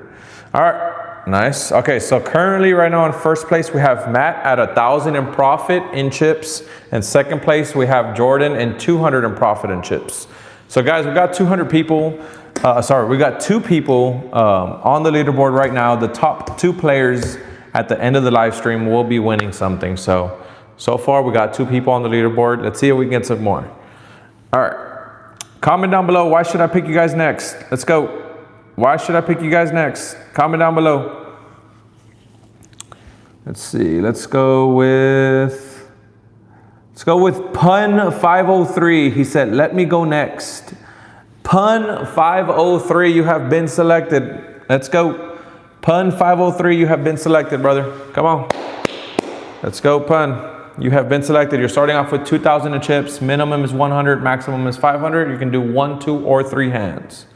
All right, nice. Okay, so currently right now in first place we have Matt at 1,000 in profit in chips, and second place we have Jordan and 200 in profit in chips. So guys, we got 200 people. We got 2 people on the leaderboard right now. The top 2 players at the end of the live stream will be winning something. So far, we got 2 people on the leaderboard. Let's see if we can get some more. All right. Comment down below, why should I pick you guys next? Let's go. Why should I pick you guys next? Comment down below. Let's see. Let's go with Pun 503. He said, let me go next. Pun 503, you have been selected. Let's go. Pun 503, you have been selected, brother. Come on. Let's go, Pun. You have been selected. You're starting off with 2,000 in chips. Minimum is 100, maximum is 500. You can do 1, 2, or 3 hands.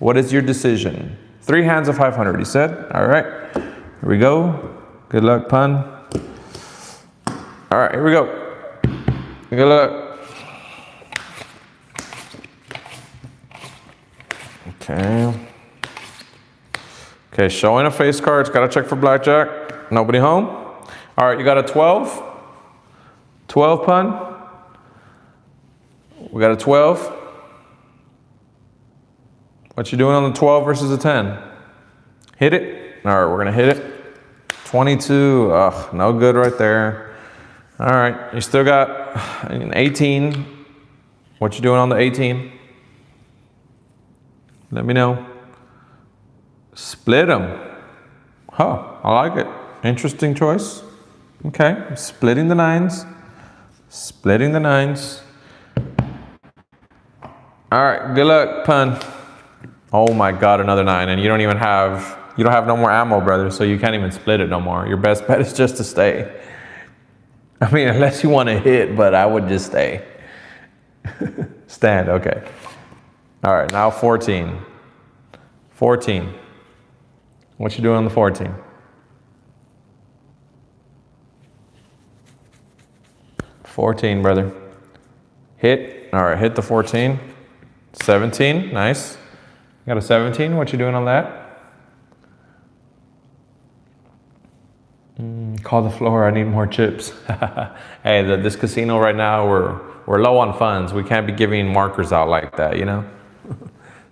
What is your decision? 3 hands of 500, he said. All right, here we go. Good luck, Pun. All right, here we go. Good luck. Okay. Okay, showing a face card. Gotta check for Blackjack. Nobody home. All right, you got a 12. 12, Pun. We got a 12. What you doing on the 12 versus a 10? Hit it. All right, we're gonna hit it. 22. Ugh, no good right there. All right, you still got an 18. What you doing on the 18? Let me know. Split them. Huh, I like it. Interesting choice. Okay, splitting the 9s. Splitting the 9s. All right, good luck, Pun. Oh my God, another 9, and you don't have no more ammo, brother, so you can't even split it no more. Your best bet is just to stay. I mean, unless you want to hit, but I would just stay. Stand, okay. All right, now 14. 14. What you doing on the 14? $14, brother. Hit. All right, hit the 14. 17, nice. Got a 17. What you doing on that? Call the floor. I need more chips. Hey, this casino right now, we're low on funds. We can't be giving markers out like that, you know?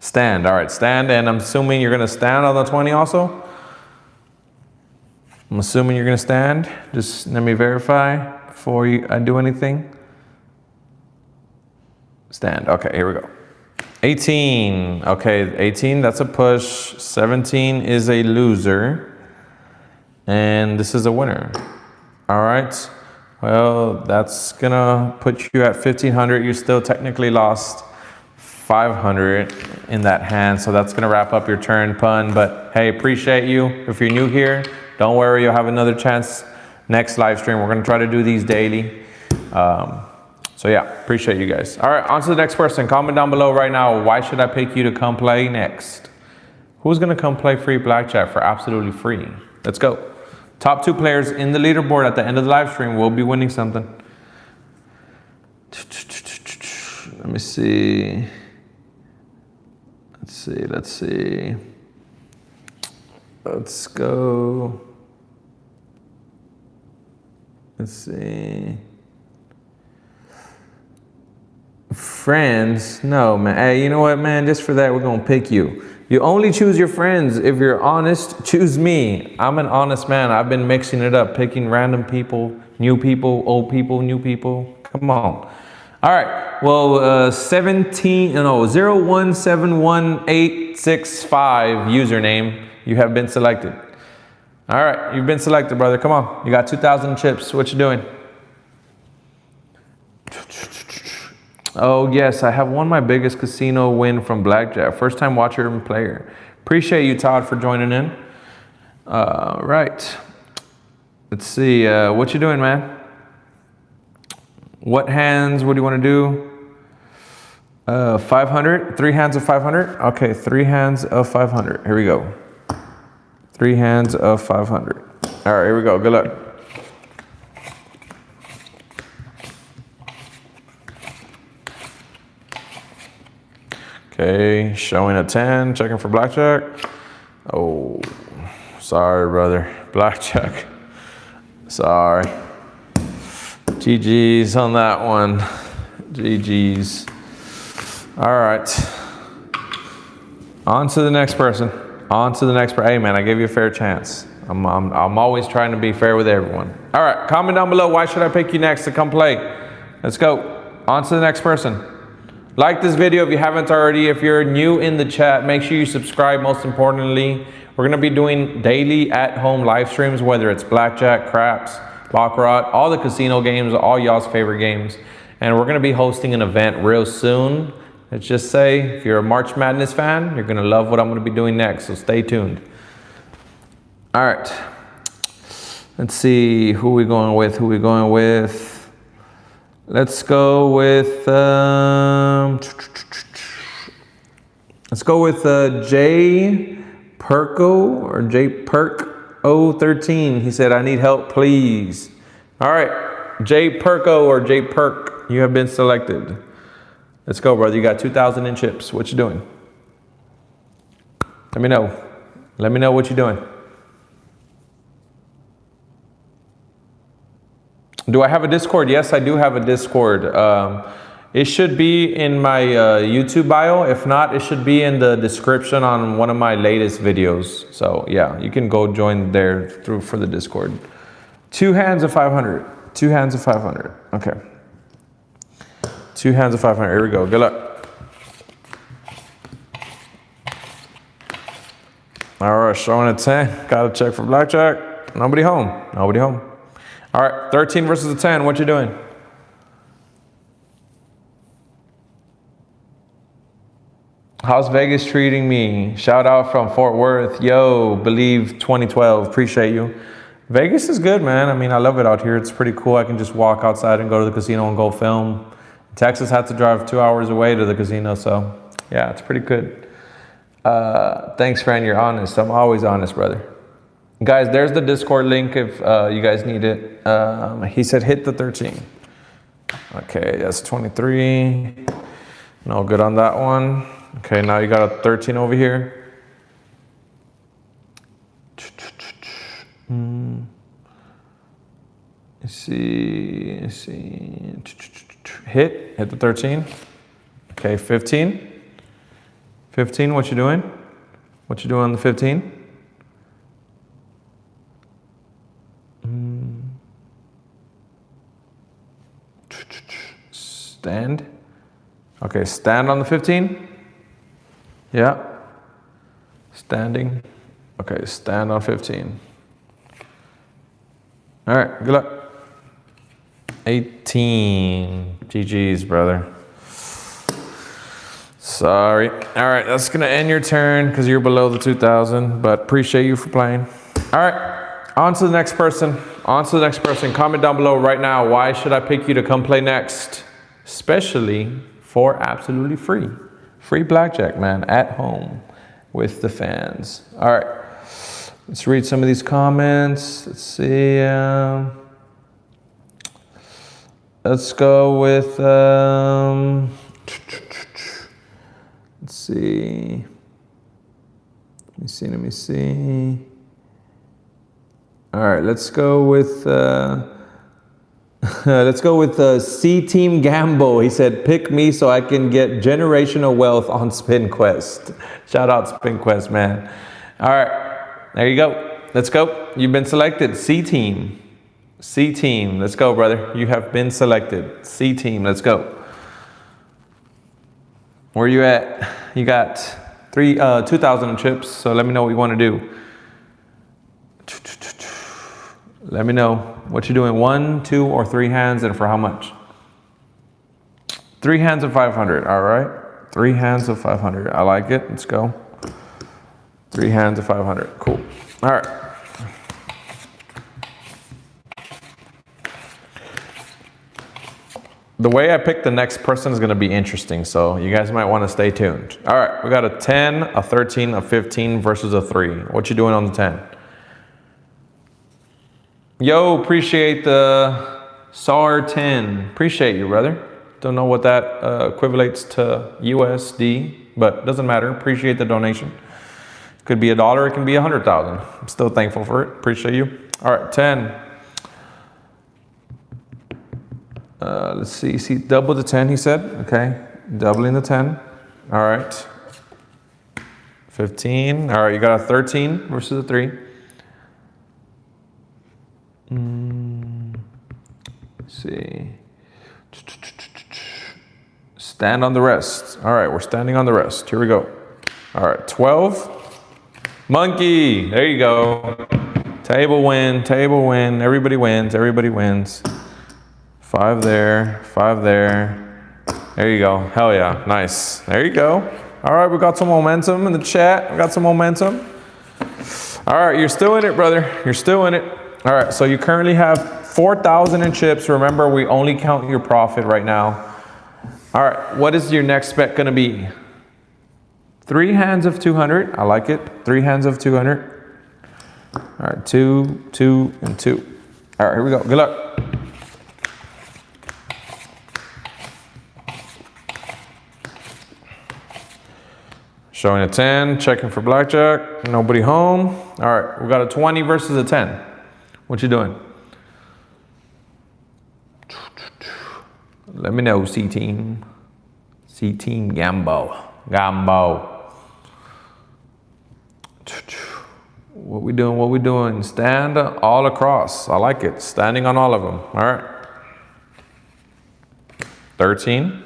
Stand. All right, stand. And I'm assuming you're going to stand on the 20 also? I'm assuming you're gonna stand. Just let me verify before I do anything. Stand, okay, here we go. 18, okay, 18, that's a push. 17 is a loser. And this is a winner. All right, well, that's gonna put you at 1,500. You still technically lost 500 in that hand, so that's gonna wrap up your turn, pun. But hey, appreciate you. If you're new here, don't worry, you'll have another chance next live stream. We're gonna try to do these daily. So yeah, appreciate you guys. All right, on to the next person. Comment down below right now, why should I pick you to come play next? Who's gonna come play free blackjack for absolutely free? Let's go. Top 2 players in the leaderboard at the end of the live stream will be winning something. Let me see. Let's see. Let's go. Let's see. Friends? No, man. Hey, you know what, man? Just for that, we're gonna pick you. You only choose your friends. If you're honest, choose me. I'm an honest man. I've been mixing it up, picking random people, new people, old people, new people. Come on. All right. Well, 0171865 username. You have been selected. All right. You've been selected, brother. Come on. You got 2,000 chips. What you doing? Oh, yes, I have won my biggest casino win from Blackjack. First time watcher and player. Appreciate you, Todd, for joining in. Right. Let's see. What you doing, man? What hands? What do you want to do? 500? 3 hands of 500? Okay, 3 hands of 500. Here we go. 3 hands of 500. All right, here we go. Good luck. Okay, showing a 10, checking for blackjack. Oh, sorry, brother. Blackjack. Sorry. GG's on that one. GG's. All right. On to the next person. On to the next person. Hey, man, I gave you a fair chance. I'm always trying to be fair with everyone. All right, comment down below. Why should I pick you next to come play? Let's go. On to the next person. Like this video if you haven't already. If you're new in the chat, make sure you subscribe. Most importantly, we're gonna be doing daily at-home live streams, whether it's blackjack, craps, baccarat, all the casino games, all y'all's favorite games. And we're gonna be hosting an event real soon. Let's just say, if you're a March Madness fan, you're gonna love what I'm gonna be doing next, so stay tuned. All right, let's see, who we going with? Let's go with, J Perko or J Perk 013. He said, I need help, please. All right, J Perko or J Perk, you have been selected. Let's go, brother. You got 2,000 in chips. What you doing? Let me know. Let me know what you're doing. Do I have a Discord? Yes, I do have a Discord. It should be in my YouTube bio. If not, it should be in the description on one of my latest videos. So yeah, you can go join there for the Discord. 2 hands of 500. 2 hands of 500. Okay. 2 hands of 500. Here we go. Good luck. All right, showing a 10. Got to check for blackjack. Nobody home. Nobody home. All right, 13 versus a 10. What you doing? How's Vegas treating me? Shout out from Fort Worth. Yo, believe 2012. Appreciate you. Vegas is good, man. I mean, I love it out here. It's pretty cool. I can just walk outside and go to the casino and go film. Texas had to drive 2 hours away to the casino, so yeah, it's pretty good. Thanks, friend. You're honest. I'm always honest, brother. Guys, there's the Discord link if you guys need it. He said hit the 13. Okay, that's 23. No good on that one. Okay, now you got a 13 over here. Let's see. Hit the 13. Okay, 15. 15, what you doing? What you doing on the 15? Stand. Okay, stand on the 15. Yeah. Standing. Okay, stand on 15. All right, good luck. 18. GG's, brother. Sorry. All right, that's gonna end your turn because you're below the 2,000, but appreciate you for playing. All right, on to the next person. On to the next person. Comment down below right now, why should I pick you to come play next? Especially for absolutely free. Free blackjack, man, at home with the fans. All right, let's read some of these comments. Let's see. Let's go with, let's see. Let me see. All right, let's go with, C Team Gambo. He said, pick me so I can get generational wealth on Spin Quest. Shout out Spin Quest, man. All right, there you go. Let's go. You've been selected, C Team. C Team, let's go, brother. You have been selected. C Team, let's go. Where you at? You got 2,000 chips, so let me know what you want to do. Let me know what you're doing. 1, 2, or 3 hands, and for how much? 3 hands of 500, all right? 3 hands of 500, I like it, let's go. 3 hands of 500, cool. All right. The way I pick the next person is gonna be interesting, so you guys might wanna stay tuned. All right, we got a 10, a 13, a 15 versus a 3. What you doing on the 10? Yo, appreciate the SAR 10. Appreciate you, brother. Don't know what that equivalates to USD, but doesn't matter. Appreciate the donation. Could be $1, it can be 100,000. I'm still thankful for it. Appreciate you. All right, 10. Let's see, double the 10, he said. Okay, doubling the 10. All right. 15. All right, you got a 13 versus a 3. Let's see. Stand on the rest. All right, we're standing on the rest. Here we go. All right, 12. Monkey, there you go. Table win, everybody wins, everybody wins. 5 there, 5 there. There you go, hell yeah, nice. There you go. All right, we got some momentum in the chat. We got some momentum. All right, you're still in it, brother. You're still in it. All right, so you currently have 4,000 in chips. Remember, we only count your profit right now. All right, what is your next bet gonna be? 3 hands of 200, I like it. 3 hands of 200. All right, 2, 2, and 2. All right, here we go, good luck. Showing a 10, checking for blackjack, nobody home. All right, we got a 20 versus a 10. What you doing? Let me know, C-Team. C-Team Gambo. What we doing, what we doing? Stand all across, I like it. Standing on all of them, all right. 13.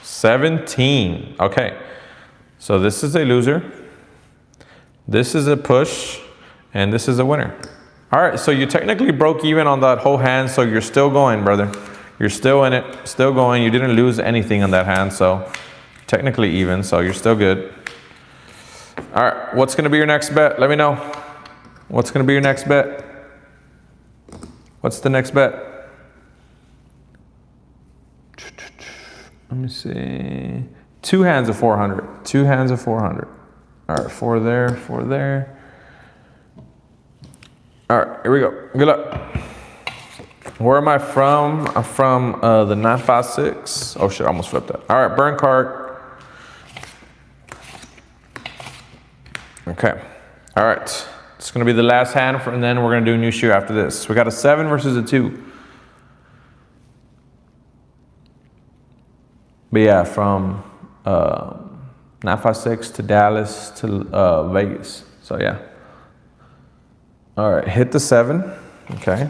17, okay. So this is a loser, this is a push, and this is a winner. All right, so you technically broke even on that whole hand, so you're still going, brother. You're still in it, still going. You didn't lose anything on that hand, so technically even, so you're still good. All right, what's gonna be your next bet? Let me know. What's gonna be your next bet? What's the next bet? Let me see. 2 hands of 400. 2 hands of 400. All right, 4 there, 4 there. All right, here we go. Good luck. Where am I from? I'm from the 956. Oh shit, I almost flipped that. All right, burn card. Okay. All right. It's gonna be the last hand, and then we're gonna do a new shoe after this. We got a 7 versus a 2. But yeah, from 956 to Dallas to Vegas. So yeah. All right, hit the 7. Okay.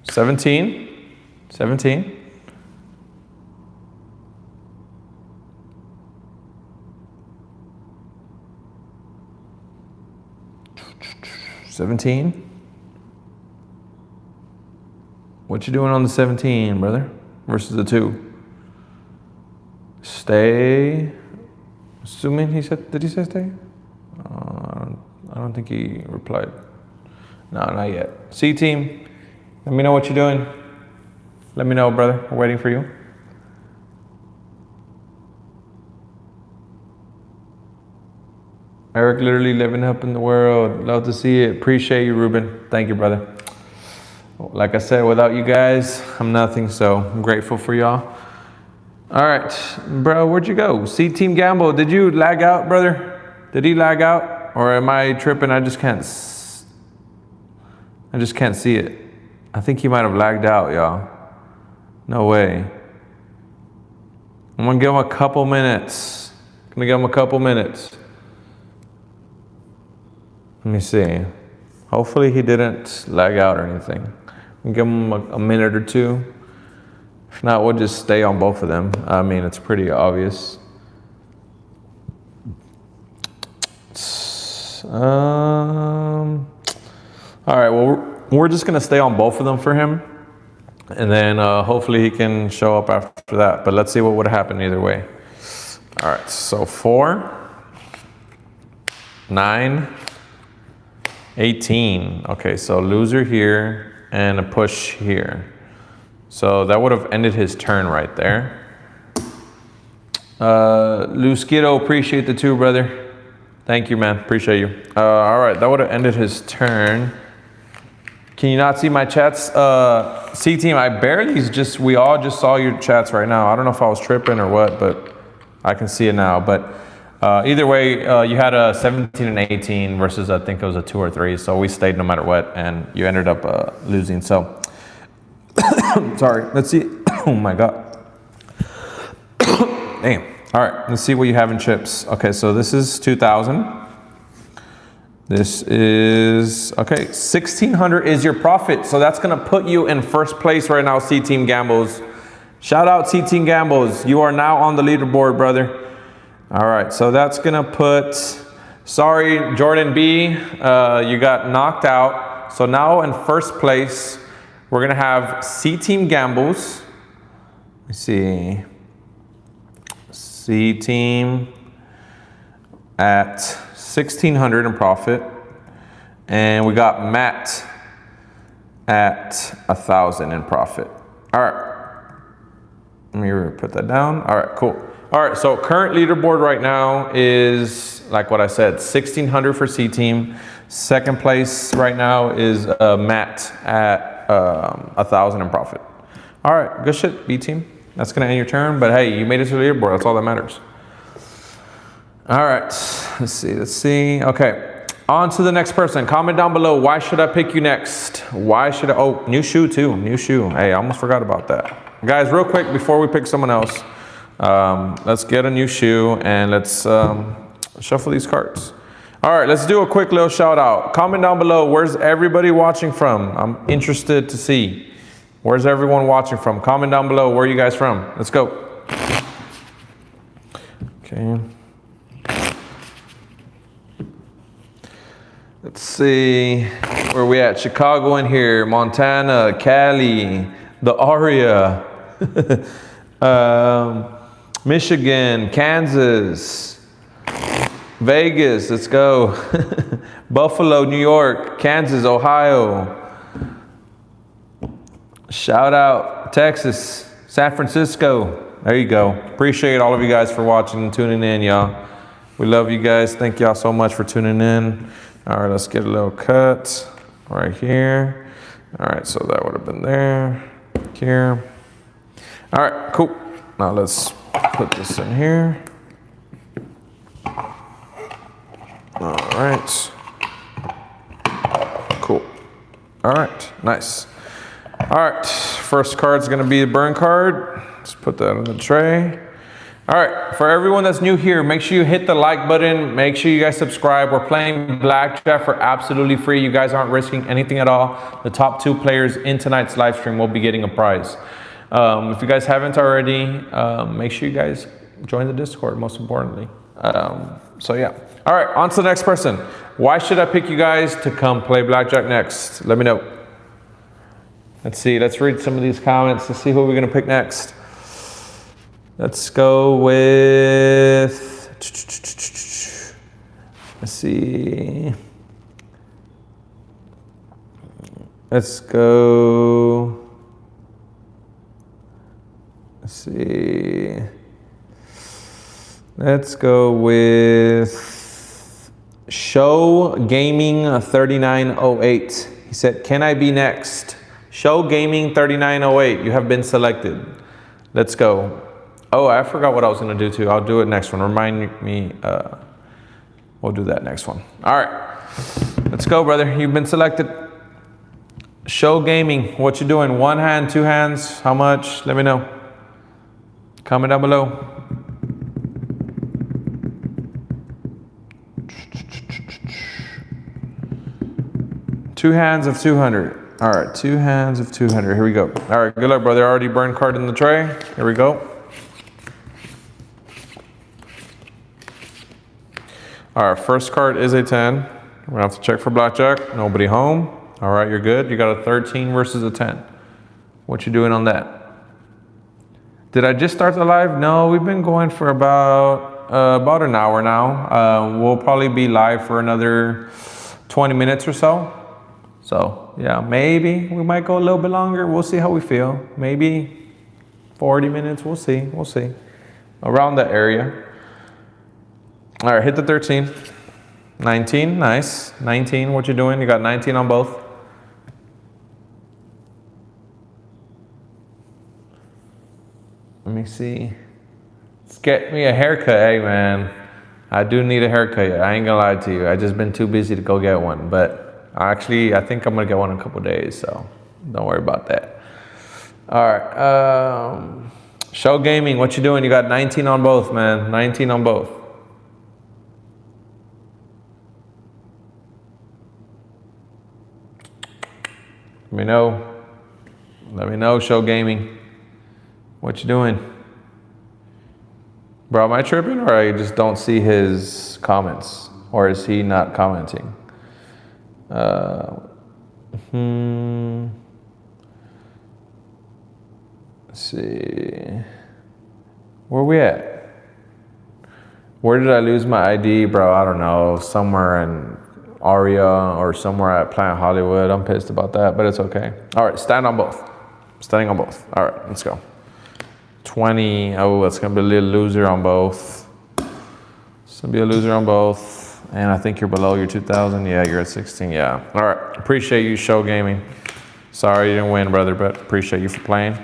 17. 17. 17. What you doing on the 17, brother? Versus the 2. Stay. Assuming he said, did he say stay? I don't think he replied. No, not yet. C team, let me know what you're doing. Let me know, brother. We're waiting for you. Eric literally living up in the world. Love to see it. Appreciate you, Ruben. Thank you, brother. Like I said, without you guys, I'm nothing, so I'm grateful for y'all. All right, bro, where'd you go? C Team Gamble, did you lag out, brother? Did he lag out? Or am I tripping? I just can't see it. I think he might have lagged out, y'all. No way. I'm gonna give him a couple minutes. Let me see. Hopefully he didn't lag out or anything. Give him a minute or two. If not, we'll just stay on both of them. I mean, it's pretty obvious. All right, well, we're just gonna stay on both of them for him. And then hopefully he can show up after that. But let's see what would happen either way. All right, so 4, 9, 18. Okay, so loser here and a push here. So that would have ended his turn right there. Luskito, appreciate the 2, brother. Thank you, man. Appreciate you. All right, that would have ended his turn. Can you not see my chats? C team, we all just saw your chats right now. I don't know if I was tripping or what, but I can see it now. But either way, you had a 17 and 18 versus I think it was a 2 or 3. So we stayed no matter what, and you ended up losing. So sorry. Let's see. Oh my God. Damn. All right. Let's see what you have in chips. Okay, so this is 2,000. This is okay. 1,600 is your profit. So that's gonna put you in first place right now, C Team Gambles. Shout out C Team Gambles. You are now on the leaderboard, brother. All right, so that's gonna put, sorry, Jordan B, you got knocked out. So now in first place, we're gonna have C Team Gambles. Let's see, C Team at 1,600 in profit. And we got Matt at 1,000 in profit. All right, let me put that down. All right, cool. All right, so current leaderboard right now is, like what I said, 1,600 for C Team. Second place right now is Matt at 1,000 in profit. All right, good shit, B Team. That's gonna end your turn, but hey, you made it to the leaderboard. That's all that matters. All right, let's see. Okay, on to the next person. Comment down below, why should I pick you next? Why should I, oh, new shoe too, new shoe. Hey, I almost forgot about that. Guys, real quick, before we pick someone else, let's get a new shoe and let's shuffle these cards. All right, let's do a quick little shout out. Comment down below, where's everybody watching from? I'm interested to see. Where's everyone watching from? Comment down below, where are you guys from? Let's go. Okay. Let's see, where are we at? Chicago in here, Montana, Cali, the Aria, Michigan, Kansas, Vegas, let's go. Buffalo, New York, Kansas, Ohio. Shout out Texas, San Francisco. There you go. Appreciate all of you guys for watching and tuning in, y'all. We love you guys. Thank y'all so much for tuning in. All right, let's get a little cut right here. All right, so that would have been there, here. All right, cool. Now let's put this in here. All right. Cool. All right, nice. All right, first card's gonna be the burn card. Let's put that in the tray. All right, for everyone that's new here, make sure you hit the like button. Make sure you guys subscribe. We're playing Blackjack for absolutely free. You guys aren't risking anything at all. The top 2 players in tonight's live stream will be getting a prize. If you guys haven't already, make sure you guys join the Discord, most importantly. So yeah, All right, on to the next person. Why should I pick you guys to come play blackjack next? Let me know. Let's see, let's read some of these comments to see who we're gonna pick next. Let's go with, let's see. Let's go, let's see. Let's go with Show Gaming 3908. He said, can I be next? Show Gaming 3908, you have been selected. Let's go. Oh, I forgot what I was gonna do too. I'll do it next one. Remind me, we'll do that next one. All right, let's go, brother. You've been selected. Show Gaming, what you doing? 1 hand, 2 hands, how much? Let me know. Comment down below. Two hands of 200. All right, 2 hands of 200. Here we go. All right, good luck, brother. Already burned card in the tray. Here we go. All right, first card is a 10. We're gonna have to check for blackjack. Nobody home. All right, you're good. You got a 13 versus a 10. What you doing on that? Did I just start the live? No, we've been going for about an hour now. We'll probably be live for another 20 minutes or so. So yeah, maybe we might go a little bit longer. We'll see how we feel. Maybe 40 minutes, we'll see, around that area. All right, hit the 13. 19, nice. 19, what you doing? You got 19 on both. Let me see. Let's get me a haircut. Hey man, I do need a haircut. I ain't gonna lie to you. I just been too busy to go get one, but actually, I think I'm gonna get one in a couple days, so don't worry about that. All right, Show Gaming, what you doing? You got 19 on both, man. 19 on both. Let me know. Let me know, Show Gaming. What you doing? Bro, am I tripping or I just don't see his comments? Or is he not commenting? Let's see. Where we at? Where did I lose my ID, bro? I don't know. Somewhere in Aria or somewhere at Planet Hollywood. I'm pissed about that, but it's okay. All right, stand on both. Standing on both. All right, let's go. 20. Oh, it's gonna be a little loser on both. It's gonna be a loser on both. And I think you're below your 2,000. Yeah, you're at 16. Yeah. All right. Appreciate you, Show Gaming. Sorry you didn't win, brother, but appreciate you for playing.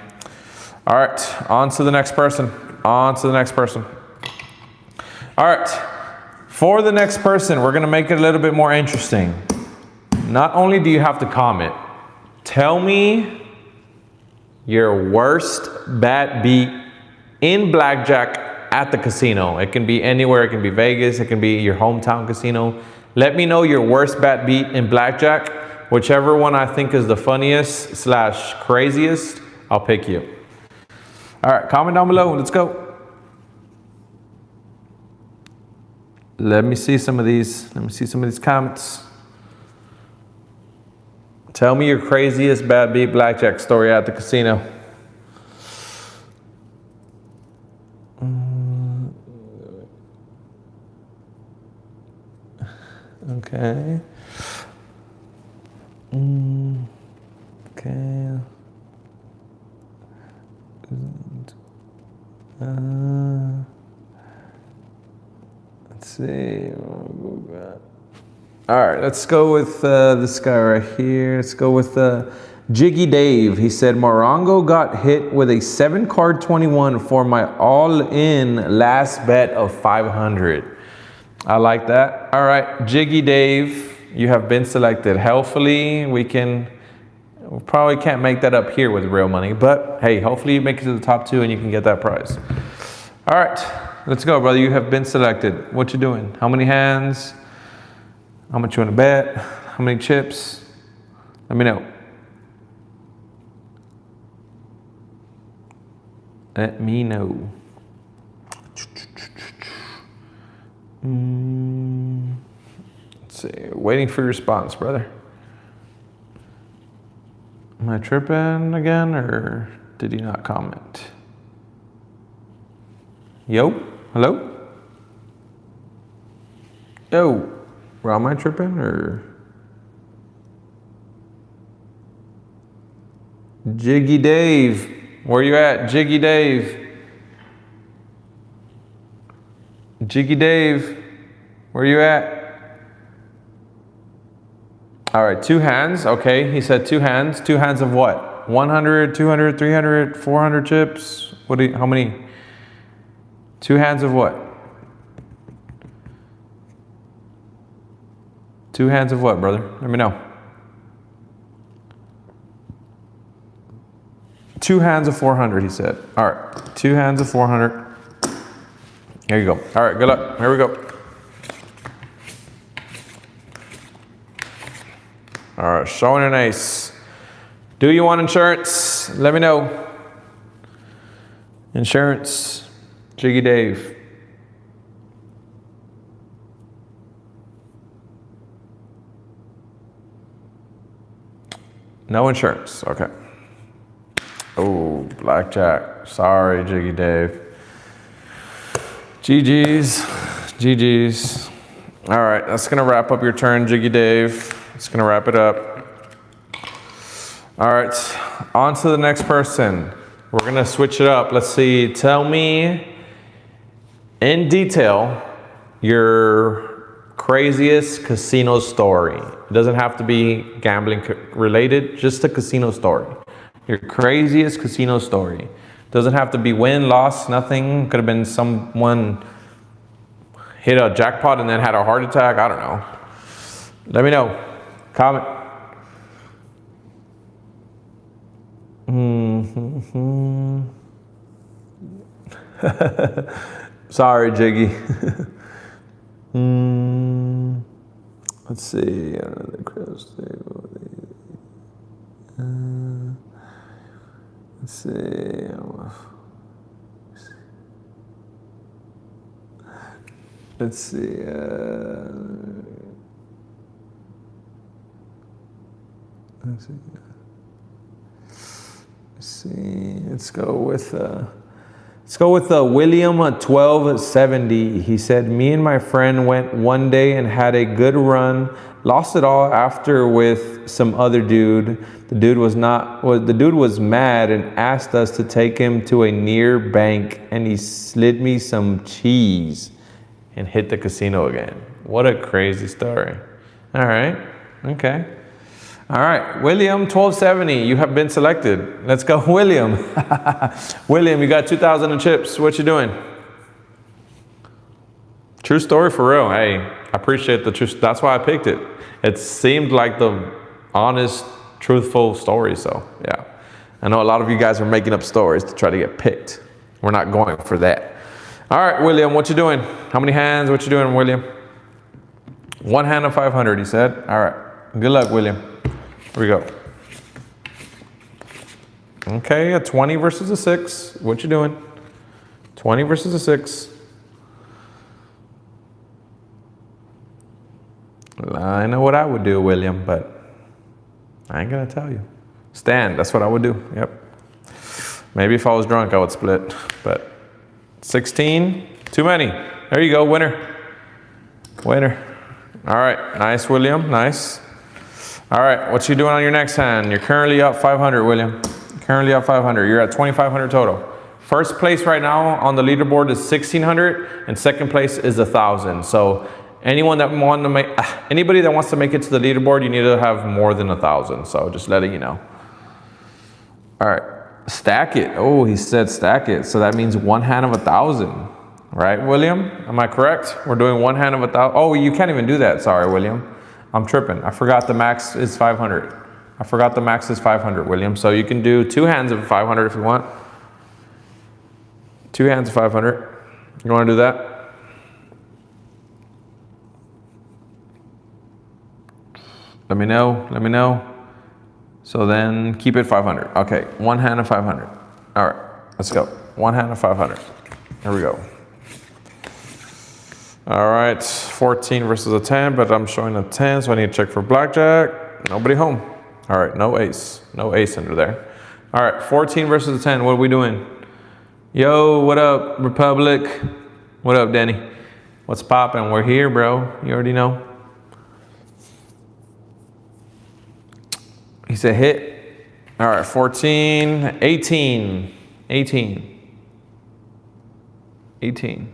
All right. On to the next person. On to the next person. All right. For the next person, we're going to make it a little bit more interesting. Not only do you have to comment, tell me your worst bad beat in blackjack at the casino. It can be anywhere. It can be Vegas. It can be your hometown casino. Let me know your worst bet beat in blackjack. Whichever one I think is the funniest / craziest, I'll pick you. All right, comment down below. Let's go. Let me see some of these. Let me see some of these comments. Tell me your craziest bad beat blackjack story at the casino. Okay. Okay. Let's see. All right, let's go with this guy right here. Let's go with Jiggy Dave. He said, Morongo got hit with a 7 card 21 for my all-in last bet of 500. I like that. All right, Jiggy Dave, you have been selected. Hopefully we probably can't make that up here with real money, but hey, hopefully you make it to the top 2 and you can get that prize. All right, let's go, brother. You have been selected. What you doing? How many hands? How much you want to bet? How many chips? Let me know. Let me know. see. Waiting for your response, brother. Am I tripping again, or did he not comment? Yo, hello? Yo, well, am I tripping, or? Jiggy Dave, where you at, Jiggy Dave? Jiggy Dave, where you at? All right, 2 hands, okay, he said 2 hands. 2 hands of what? 100, 200, 300, 400 chips? How many? 2 hands of what? 2 hands of what, brother? Let me know. 2 hands of 400, he said. All right, 2 hands of 400. Here you go. All right, good luck. Here we go. All right, showing an ace. Do you want insurance? Let me know. Insurance, Jiggy Dave. No insurance, okay. Oh, Blackjack. Sorry, Jiggy Dave. GG's, GG's. All right, that's gonna wrap up your turn, Jiggy Dave. It's gonna wrap it up. All right, on to the next person. We're gonna switch it up. Let's see, tell me in detail your craziest casino story. It doesn't have to be gambling related, just a casino story. Your craziest casino story. Doesn't have to be win, loss, nothing. Could have been someone hit a jackpot and then had a heart attack. I don't know. Let me know. Comment. Sorry, Jiggy. Let's see. Let's see. Let's see. Let's see. Let's go with William at 1270. He said, me and my friend went one day and had a good run. Lost it all after with some other dude. The dude was mad and asked us to take him to a near bank, and he slid me some cheese and hit the casino again. What a crazy story. All right, okay. All right, William, 1270, you have been selected. Let's go, William. William, you got 2,000 in chips. What you doing? True story for real. Hey, I appreciate the truth. That's why I picked it. It seemed like the honest, truthful story, so yeah. I know a lot of you guys are making up stories to try to get picked. We're not going for that. All right, William, what you doing? How many hands? What you doing, William? 1 hand of 500, he said. All right, good luck, William. Here we go. Okay, a 20 versus a 6. What you doing? 20 versus a 6. I know what I would do, William, but I ain't gonna tell you. Stand, that's what I would do, yep. Maybe if I was drunk, I would split, but 16, too many. There you go, winner. Winner. All right, nice, William, nice. All right, what you doing on your next hand? You're currently up 500, William. Currently up 500, you're at 2,500 total. First place right now on the leaderboard is 1,600, and second place is 1,000. So anybody that wants to make it to the leaderboard, you need to have more than 1,000. So just letting you know. All right, stack it. Oh, he said stack it. So that means 1 hand of 1,000, right, William? Am I correct? We're doing 1 hand of 1,000. Oh, you can't even do that. Sorry, William. I'm tripping. I forgot the max is 500. I forgot the max is 500, William. So you can do 2 hands of 500 if you want. 2 hands of 500. You want to do that? Let me know. Let me know. So then keep it 500. Okay, 1 hand of 500. All right, let's go. 1 hand of 500. Here we go. All right, 14 versus a 10, but I'm showing a 10, so I need to check for blackjack. Nobody home. All right, no ace. No ace under there. All right, 14 versus a 10. What are we doing? Yo, what up, Republic? What up, Denny? What's poppin'? We're here, bro. You already know. He said hit. All right, 14, 18, 18, 18.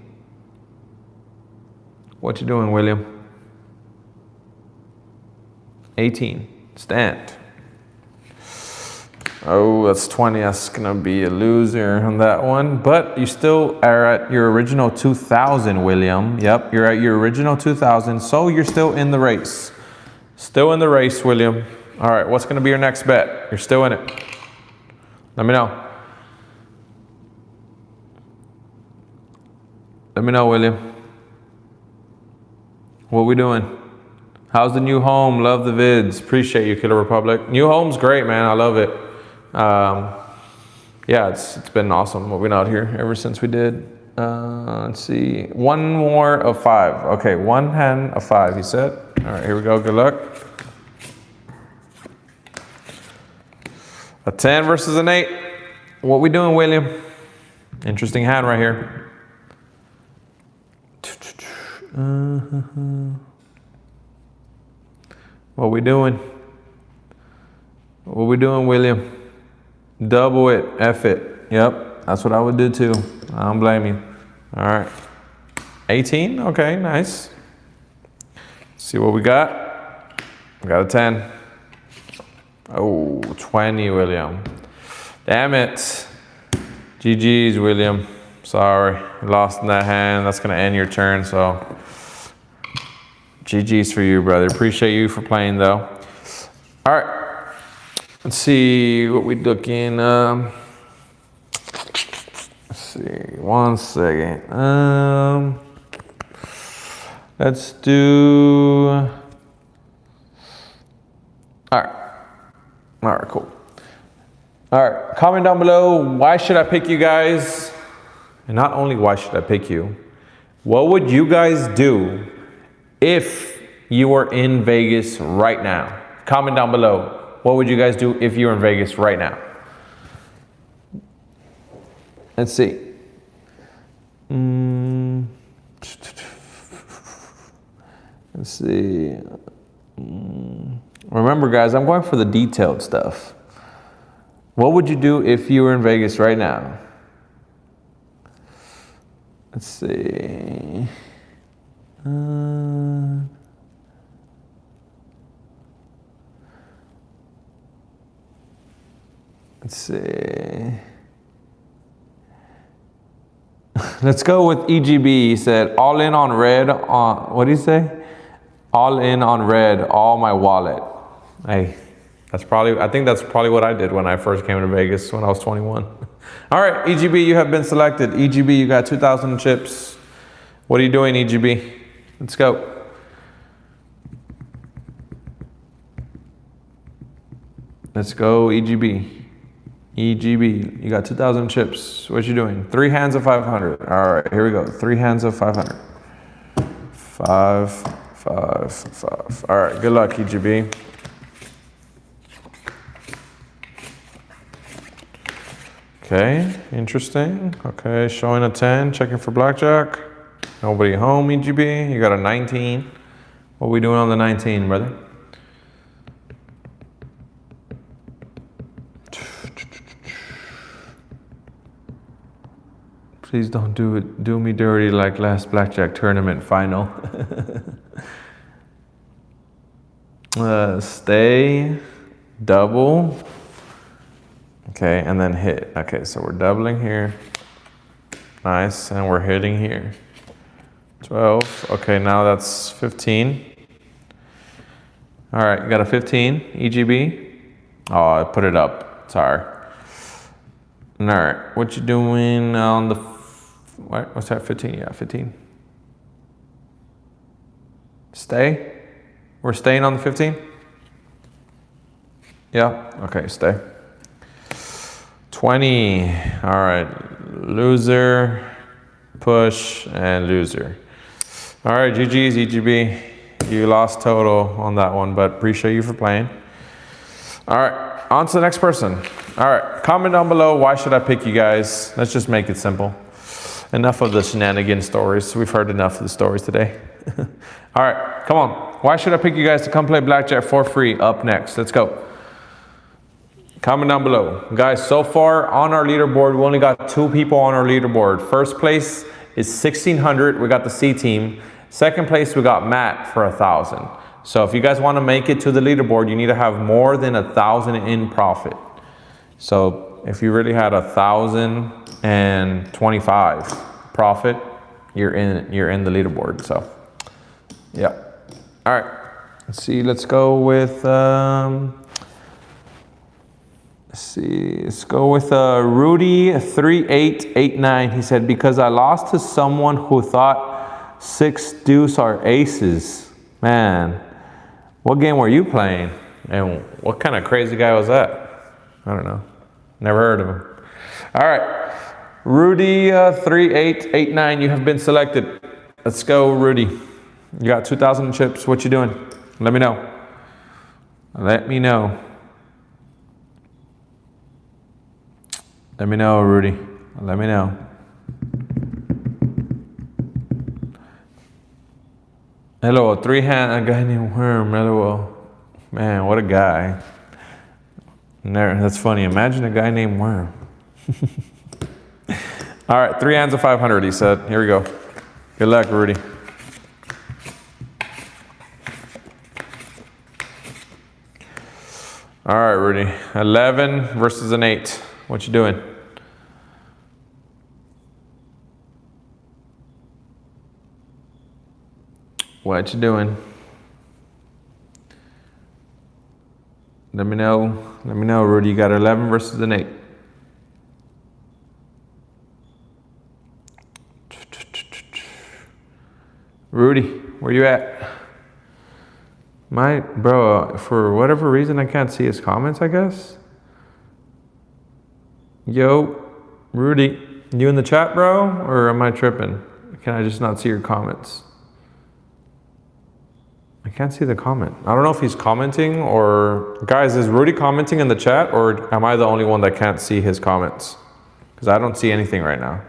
What you doing, William? 18, stand. Oh, that's 20. That's gonna be a loser on that one. But you still are at your original 2,000, William. Yep, you're at your original 2,000. So you're still in the race. Still in the race, William. All right, what's gonna be your next bet? You're still in it. Let me know. Let me know, William. What we doing? How's the new home? Love the vids. Appreciate you, Killer Republic. New home's great, man. I love it. Yeah, it's been awesome. We've been out here ever since we did. Let's see. One more of 5. Okay, one hand of 5, he said. All right, here we go. Good luck. A 10 versus an 8. What we doing, William? Interesting hand right here. What we doing? What we doing, William? Double it, F it. Yep, that's what I would do too. I don't blame you. All right. 18, okay, nice. See what we got. We got a 10. Oh, 20, William. Damn it. GG's, William. Sorry, lost in that hand. That's gonna end your turn, so. GG's for you, brother. Appreciate you for playing, though. All right. Let's see what we looking. Let's see. 1 second. Let's do. All right. All right, cool. All right. Comment down below. Why should I pick you guys? And not only why should I pick you, what would you guys do if you were in Vegas right now? Comment down below. What would you guys do if you were in Vegas right now? Let's see. Let's see. Remember, guys, I'm going for the detailed stuff. What would you do if you were in Vegas right now? Let's see. Let's see. Let's go with EGB. He said, all in on red on, what did he say? All in on red, all my wallet. Hey, I think that's probably what I did when I first came to Vegas when I was 21. All right, EGB, you have been selected. EGB, you got 2,000 chips. What are you doing, EGB? Let's go. Let's go, EGB. EGB, you got 2,000 chips. What you doing? 3 hands of 500. All right, here we go. 3 hands of 500. 5, 5, 5. All right, good luck, EGB. Okay, interesting. Okay, showing a 10, checking for blackjack. Nobody home, EGB. You got a 19. What are we doing on the 19, brother? Please don't do me dirty like last blackjack tournament final. Stay, double. Okay, and then hit. Okay, so we're doubling here. Nice, and we're hitting here. 12, okay, now that's 15. All right, you got a 15, EGB. Oh, I put it up, sorry. All right, what you doing on the, what's that, 15? Yeah, 15. Stay? We're staying on the 15? Yeah, okay, stay. 20, all right, loser, push, and loser. All right, GG's, EGB. You lost total on that one, but appreciate you for playing. All right, on to the next person. All right, comment down below, why should I pick you guys? Let's just make it simple. Enough of the shenanigan stories. We've heard enough of the stories today. All right, come on. Why should I pick you guys to come play Blackjack for free? Up next, let's go. Comment down below. Guys, so far on our leaderboard, we only got 2 people on our leaderboard. First place is 1,600, we got the C team. Second place, we got Matt for 1,000. So if you guys want to make it to the leaderboard, you need to have more than 1,000 in profit. So if you really had 1,025 profit, you're in the leaderboard. So yeah. All right. Let's see. Let's go with Rudy 3889. He said, because I lost to someone who thought 6 deuce are aces. Man, what game were you playing? And what kind of crazy guy was that? I don't know. Never heard of him. All right. Rudy 3889, you have been selected. Let's go, Rudy. You got 2,000 chips. What you doing? Let me know. Let me know. Let me know, Rudy. Let me know. Hello, a 3-hand, a guy named Worm. Hello. Man, what a guy. That's funny. Imagine a guy named Worm. All right, 3 hands of 500, he said. Here we go. Good luck, Rudy. All right, Rudy. 11 versus an 8. What you doing? What you doing? Let me know. Let me know, Rudy. You got 11 versus an 8. Rudy, where you at? Bro, for whatever reason, I can't see his comments, I guess. Yo, Rudy, you in the chat, bro? Or am I tripping? Can I just not see your comments? I can't see the comment. I don't know if he's commenting or... Guys, is Rudy commenting in the chat or am I the only one that can't see his comments? Because I don't see anything right now.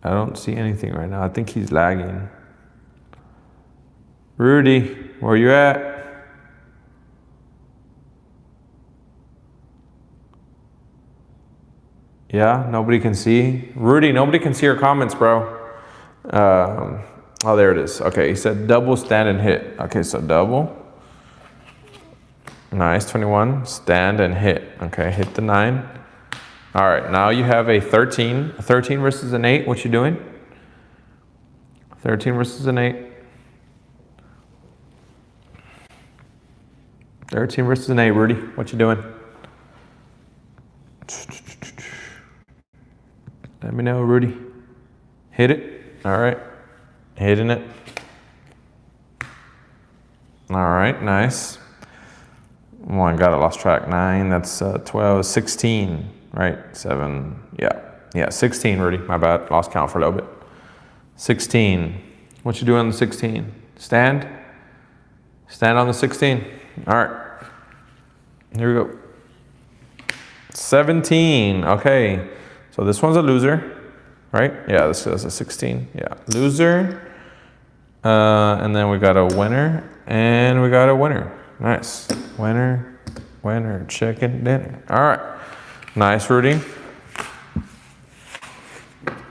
I don't see anything right now. I think he's lagging. Rudy, where you at? Yeah, nobody can see. Rudy, nobody can see your comments, bro. Oh, there it is. Okay, he said double, stand, and hit. Okay, so double. Nice, 21. Stand and hit. Okay, hit the 9. All right, now you have a 13. A 13 versus an 8. What you doing? 13 versus an 8. 13 versus an 8, Rudy. What you doing? Let me know, Rudy. Hit it. All right. Hitting it. All right, nice. Oh, I got it, lost track. 9, that's 12, 16, right? 7, yeah, 16, Rudy. My bad, lost count for a little bit. 16. What you doing on the 16? Stand. Stand on the 16. All right. Here we go. 17. Okay. So this one's a loser, right? Yeah, this is a 16. Yeah, loser. And then we got a winner, and we got a winner. Nice. Winner, winner, chicken dinner. All right. Nice, Rudy.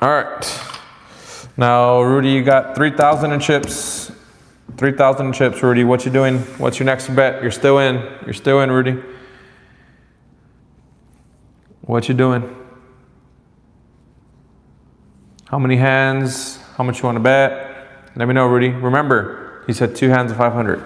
All right. Now, Rudy, you got 3,000 in chips. 3,000 in chips, Rudy. What you doing? What's your next bet? You're still in. You're still in, Rudy. What you doing? How many hands? How much you want to bet? Let me know, Rudy. Remember, he said 2 hands of 500.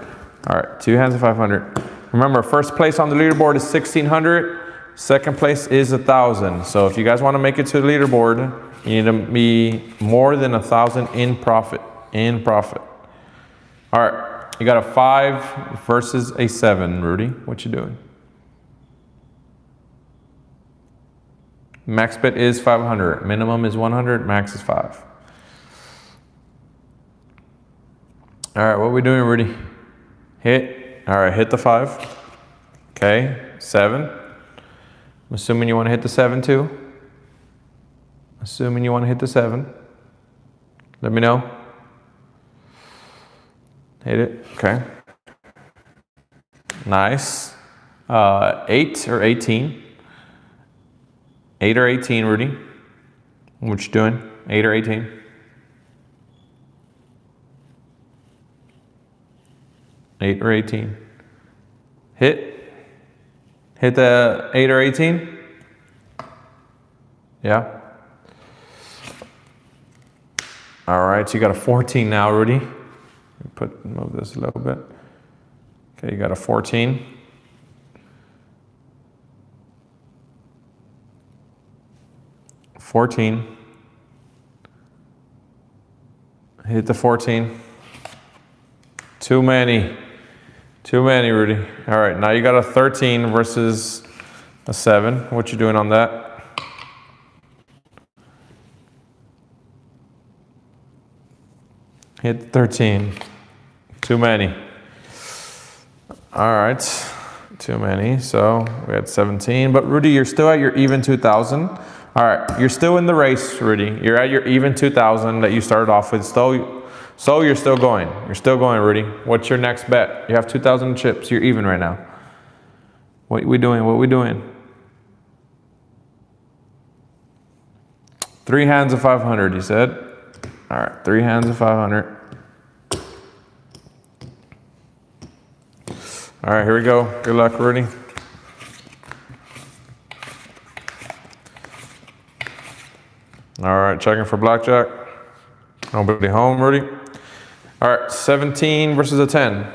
All right, 2 hands of 500. Remember, first place on the leaderboard is 1,600. Second place is 1,000. So if you guys want to make it to the leaderboard, you need to be more than 1,000 in profit. In profit. All right, you got a 5 versus a 7, Rudy. What you doing? Max bet is 500. Minimum is 100. Max is 5. All right, what are we doing, Rudy? Hit. All right, hit the 5. Okay, 7. I'm assuming you want to hit the 7 too. Assuming you want to hit the 7. Let me know. Hit it. Okay. Nice. 8 or 18. 8 or 18, Rudy. What you doing? 8 or 18? Eight or 18. Hit. Hit the 8 or 18. Yeah. All right, so you got a 14 now, Rudy. Move this a little bit. Okay, you got a 14. Hit the 14. Too many. Too many, Rudy. All right, now you got a 13 versus a 7. What you doing on that? Hit 13. Too many. All right, too many. So we had 17, but Rudy, you're still at your even 2,000. All right, you're still in the race, Rudy. You're at your even 2,000 that you started off with. So you're still going. You're still going, Rudy. What's your next bet? You have 2,000 chips. You're even right now. What we doing? What we doing? 3 hands of 500, you said. All right, 3 hands of 500. All right, here we go. Good luck, Rudy. All right, checking for blackjack. Nobody home, Rudy. All right, 17 versus a 10.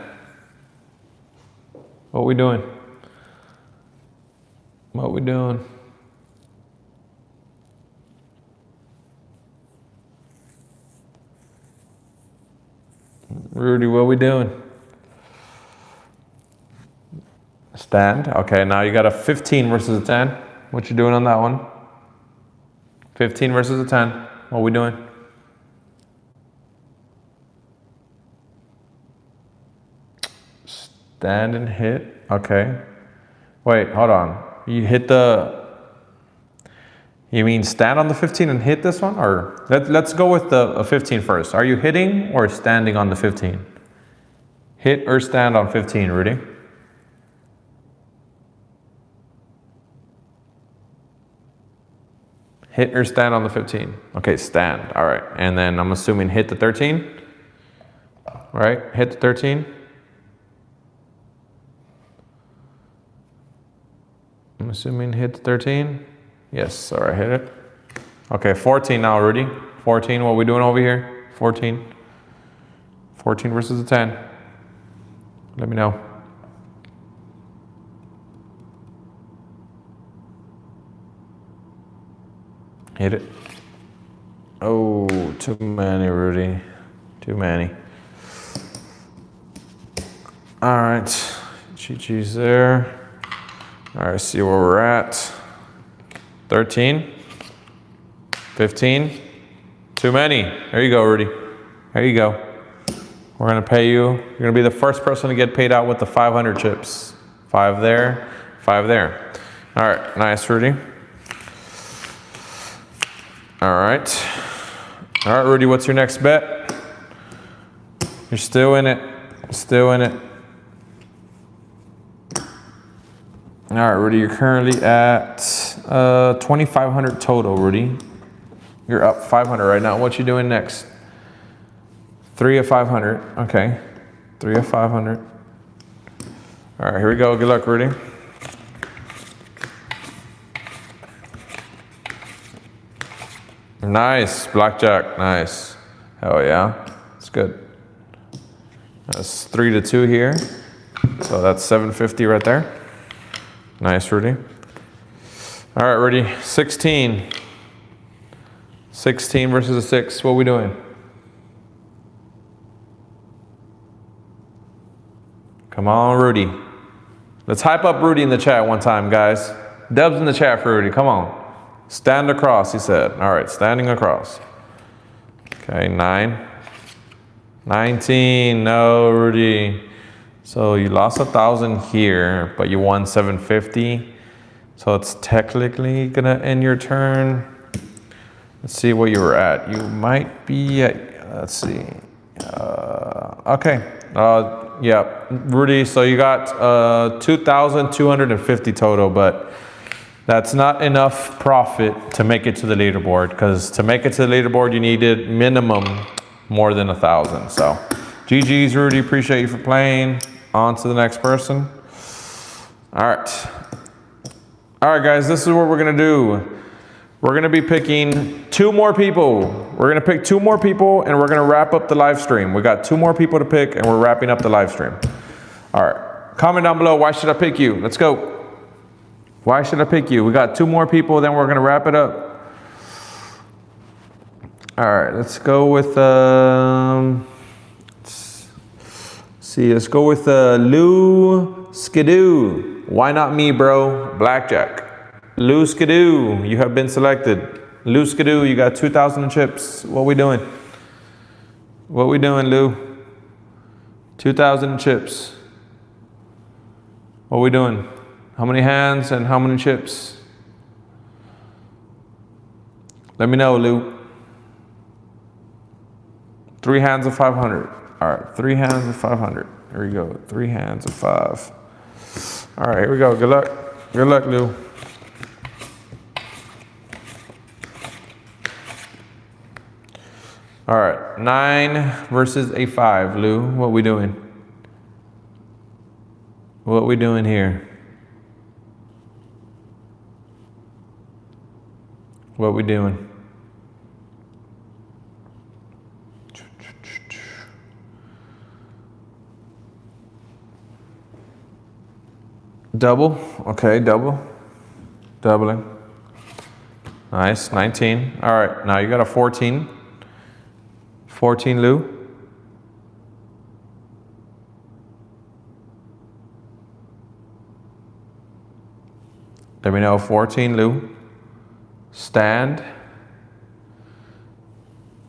What we doing? What we doing? Rudy, what we doing? Stand. Okay, now you got a 15 versus a 10. What you doing on that one? 15 versus a 10. What we doing? Stand and hit. Okay. Wait, hold on. You hit the... You mean stand on the 15 and hit this one? Or let's go with the 15 first. Are you hitting or standing on the 15? Hit or stand on 15, Rudy? Hit or stand on the 15? Okay, stand. All right. And then I'm assuming hit the 13? All right, hit the 13. I'm assuming hit the 13. Yes, all right, hit it. Okay, 14 now, Rudy. 14, what we doing over here? 14. 14 versus a 10. Let me know. Hit it. Oh, too many, Rudy. Too many. All right, GG's there. All right, see where we're at. 13. 15. Too many. There you go, Rudy. There you go. We're gonna pay you. You're gonna be the first person to get paid out with the 500 chips. 5 there, 5 there. All right, nice, Rudy. All right. All right, Rudy, what's your next bet? You're still in it. Still in it. All right, Rudy, you're currently at 2,500 total, Rudy. You're up 500 right now. What you doing next? 3 of 500. Okay. 3 of 500. All right, here we go. Good luck, Rudy. Nice, blackjack, nice. Hell yeah, it's good. That's 3 to 2 here. So that's 750 right there. Nice, Rudy. All right, Rudy, 16. 16 versus a 6, what are we doing? Come on, Rudy. Let's hype up Rudy in the chat one time, guys. Dubs in the chat for Rudy, come on. Stand across, he said. All right, standing across. Okay, 9. 19, no, Rudy. So you lost 1,000 here, but you won 750. So it's technically gonna end your turn. Let's see what you were at. You might be at, let's see. Okay, yeah, Rudy, so you got 2,250 total, but that's not enough profit to make it to the leaderboard, because to make it to the leaderboard, you needed minimum more than 1,000. So GG's, Rudy, appreciate you for playing. On to the next person. All right. All right, guys, this is what we're gonna do. We're gonna be picking 2 more people. We're gonna pick 2 more people and we're gonna wrap up the live stream. We got 2 more people to pick and we're wrapping up the live stream. All right, comment down below, why should I pick you? Let's go. Why should I pick you? We got 2 more people, then we're gonna wrap it up. All right, let's go with, let's go with Lou Skidoo. Why not me, bro? Blackjack. Lou Skidoo, you have been selected. Lou Skidoo, you got 2,000 chips. What we doing? What we doing, Lou? 2,000 chips. What we doing? How many hands and how many chips? Let me know, Lou. 3 hands of 500. All right, 3 hands of 500. Here we go, 3 hands of 5. All right, here we go, good luck. Good luck, Lou. All right, 9 versus a 5, Lou. What we doing? What we doing here? What we doing? Double, okay, double. Doubling. Nice, 19. All right, now you got a 14. 14, Lou. Let me know, 14, Lou. Stand.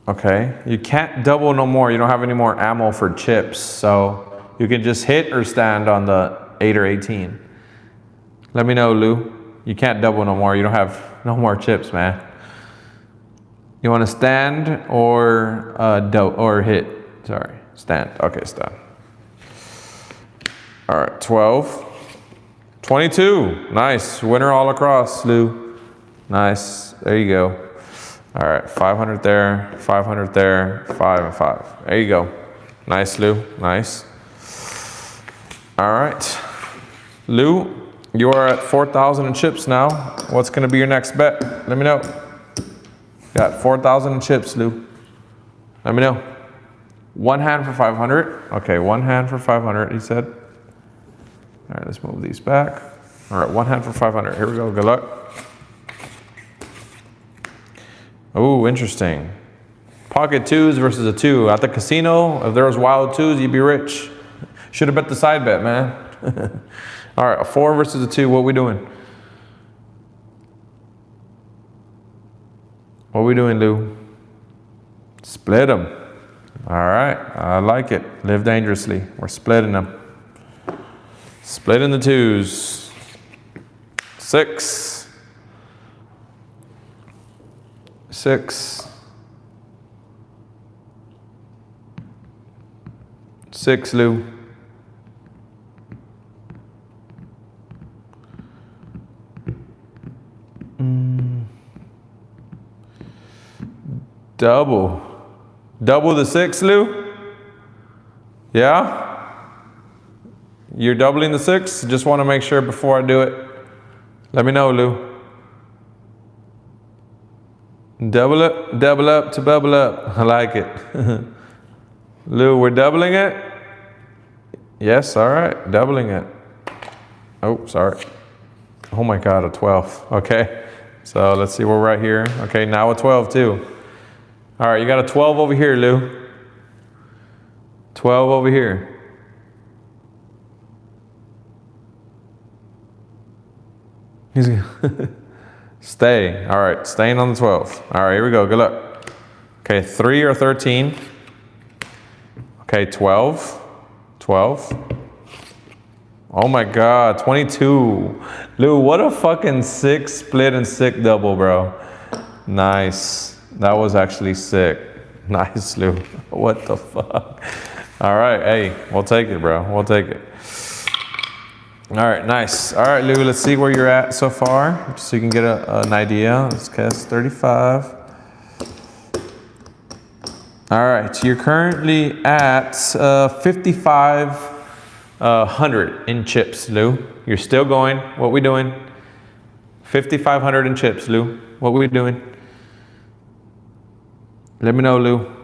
Okay, you can't double no more. You don't have any more ammo for chips, so you can just hit or stand on the 8 or 18. Let me know, Lou. You can't double no more. You don't have no more chips, man. You want to stand or hit? Sorry, stand. Okay, stand. All right, 12. 22. Nice. Winner all across, Lou. Nice. There you go. All right, 500 there, 500 there, 5 and 5. There you go. Nice, Lou. Nice. All right. Lou, you are at 4,000 in chips now. What's going to be your next bet? Let me know. Got 4,000 in chips, Lou. Let me know. 1 hand for 500. Okay, 1 hand for 500, he said. All right, let's move these back. All right, 1 hand for 500. Here we go. Good luck. Oh, interesting. Pocket 2s versus a 2. At the casino, if there was wild 2s, you'd be rich. Should have bet the side bet, man. All right, a 4 versus a 2. What we doing? What we doing, Lou? Split them. All right, I like it. Live dangerously. We're splitting them. Splitting the 2s. 6. 6. 6, Lou. Double. Double the 6, Lou? Yeah? You're doubling the 6? Just want to make sure before I do it. Let me know, Lou. Double up to bubble up. I like it. Lou, we're doubling it? Yes, all right, doubling it. Oh, sorry. Oh my God, a 12. Okay, so let's see where we're at here. Okay, now a 12 too. All right, you got a 12 over here, Lou. 12 over here. He's Stay. All right, staying on the 12th. All right, here we go. Good luck. Okay, 3 or 13. Okay, 12. 12. Oh my God, 22. Lou, what a fucking sick split and sick double, bro. Nice. That was actually sick. Nice, Lou. What the fuck? All right, hey, we'll take it, bro. We'll take it. All right, nice. All right, Lou, let's see where you're at so far, just so you can get an idea. Let's cast 35. All right, so you're currently at 5,500 in chips, Lou. You're still going. What we doing? 5,500 in chips, Lou. What we doing? Let me know, Lou.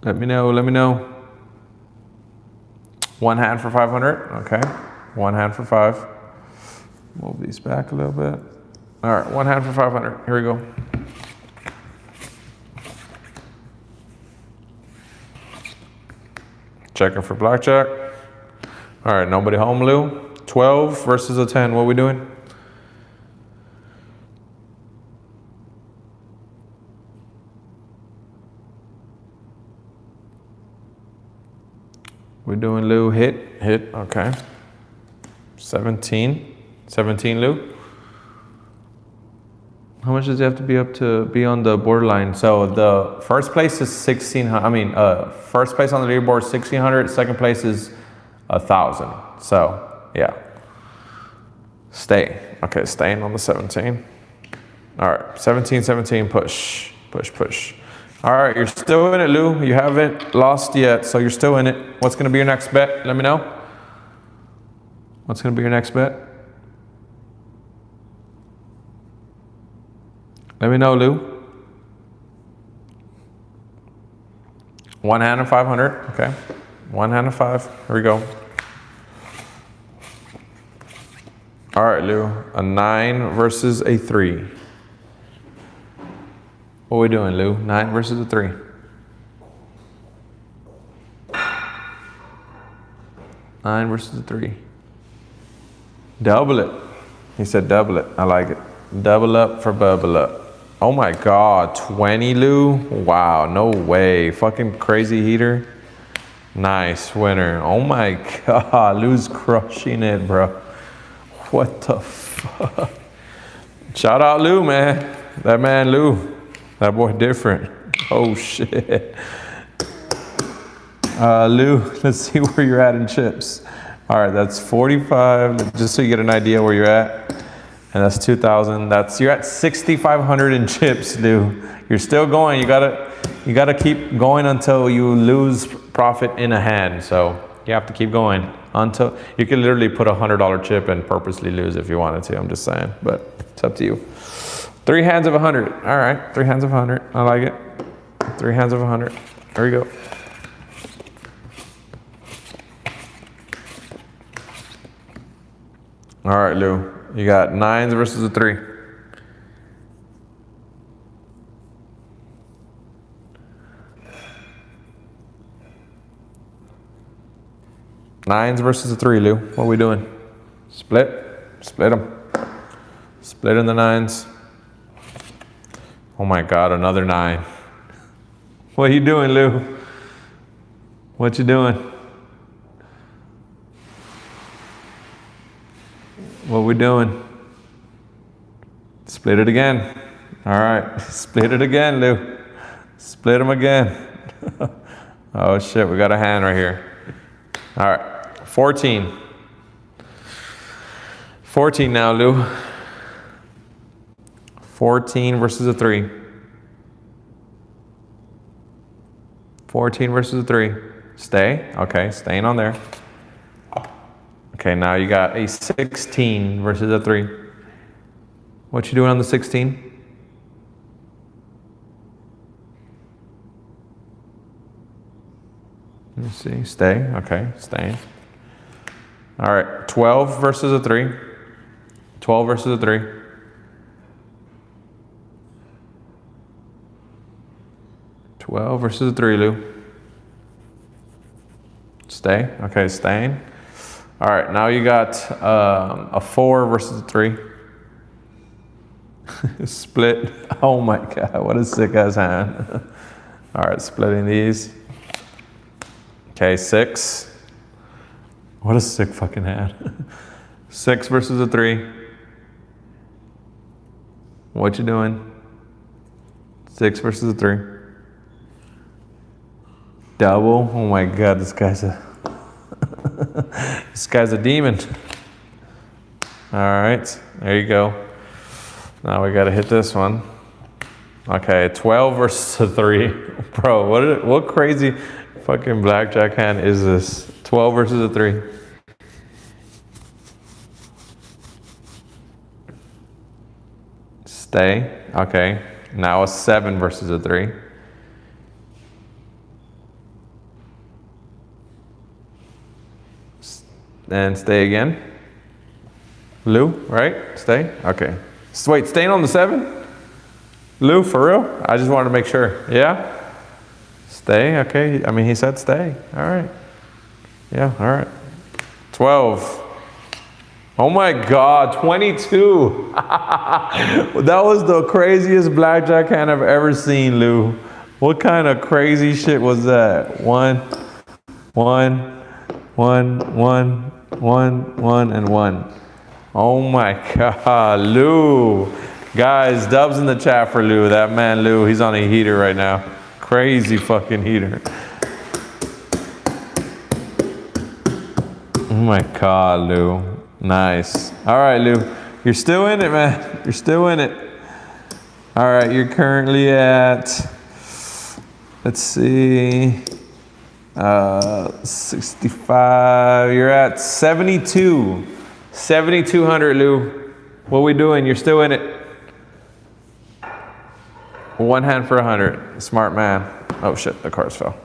Let me know, let me know. One hand for 500, okay. One hand for 5. Move these back a little bit. All right, one hand for 500, here we go. Checking for blackjack. All right, nobody home, Lou. 12 versus a 10, what we doing? We're doing Lou, hit, okay. 17, 17 Lou. How much does it have to be up to be on the borderline? So the first place is 1,600, first place on the leaderboard is 1,600, second place is 1,000. So, yeah. Stay, okay, staying on the 17. All right, 17, 17, push, push, push. All right, you're still in it, Lou. You haven't lost yet, so you're still in it. What's gonna be your next bet? Let me know. What's gonna be your next bet? Let me know, Lou. One hand of 500, okay. One hand of 5, here we go. All right, Lou, a 9 versus a 3. What are we doing, Lou? 9 versus a 3. Nine versus a 3. Double it. He said double it. I like it. Double up for bubble up. Oh my God, 20, Lou? Wow, no way. Fucking crazy heater. Nice winner. Oh my God, Lou's crushing it, bro. What the fuck? Shout out Lou, man. That man, Lou. That boy different. Oh shit. Lou, let's see where you're at in chips. All right, that's 45, just so you get an idea where you're at. And that's 2,000. You're at 6,500 in chips, Lou. You're still going. You gotta keep going until you lose profit in a hand. So you have to keep going until you can literally put a $100 chip and purposely lose if you wanted to. I'm just saying, but it's up to you. 3 hands of 100. All right, 3 hands of 100. I like it. 3 hands of 100. There we go. All right, Lou. You got 9s versus a 3. Nines versus a 3, Lou. What are we doing? Split. Split them. Split in the 9s. Oh my God, another 9. What are you doing, Lou? What you doing? What we doing? Split it again. All right, split it again, Lou. Split them again. Oh shit, we got a hand right here. All right, 14. 14 now, Lou. 14 versus a 3. 14 versus a 3. Stay, okay, staying on there. Okay, now you got a 16 versus a 3. What you doing on the 16? Let me see, stay, okay, staying. All right, 12 versus a 3. 12 versus a 3. 12 versus a 3, Lou. Stay, okay, staying. All right, now you got a 4 versus a 3. Split. Oh my God, what a sick ass hand. All right, splitting these. Okay, 6. What a sick fucking hand. 6 versus a 3. What you doing? 6 versus a 3. Double. Oh my God, this guy's a this guy's a demon. All right, there you go. Now we gotta hit this one. Okay, 12 versus a 3. Bro, what crazy fucking blackjack hand is this? 12 versus a 3. Stay. Okay, now a 7 versus a 3. And stay again. Lou, right? Stay? Okay. So wait, staying on the 7? Lou, for real? I just wanted to make sure. Yeah? Stay, okay. I mean, he said stay. All right. Yeah, all right. 12. Oh my God, 22. That was the craziest blackjack hand I've ever seen, Lou. What kind of crazy shit was that? 1, 1, 1, 1, 1, 1, and 1. Oh my God, Lou. Guys, dubs in the chat for Lou. That man, Lou, he's on a heater right now. Crazy fucking heater. Oh my God, Lou. Nice. All right, Lou. You're still in it, man. You're still in it. All right, you're currently at, let's see, 65. You're at 72. 7,200, Lou. What we doing? You're still in it. One hand for 100. Smart man. Oh shit, the cards fell.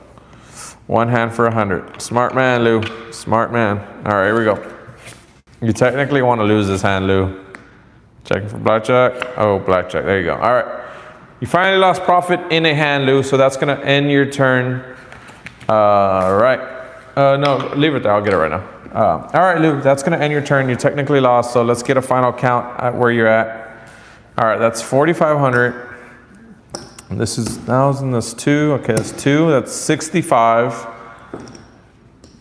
One hand for 100. Smart man, Lou. Smart man. All right, here we go. You technically want to lose this hand, Lou. Checking for blackjack. Oh, blackjack. There you go. All right. You finally lost profit in a hand, Lou, so that's going to end your turn. Right. No, leave it there. I'll get it right now. All right, Lou, that's going to end your turn. You technically lost, so let's get a final count at where you're at. All right, that's 4,500. This is 1,000. That's 2. Okay, that's 2. That's 65.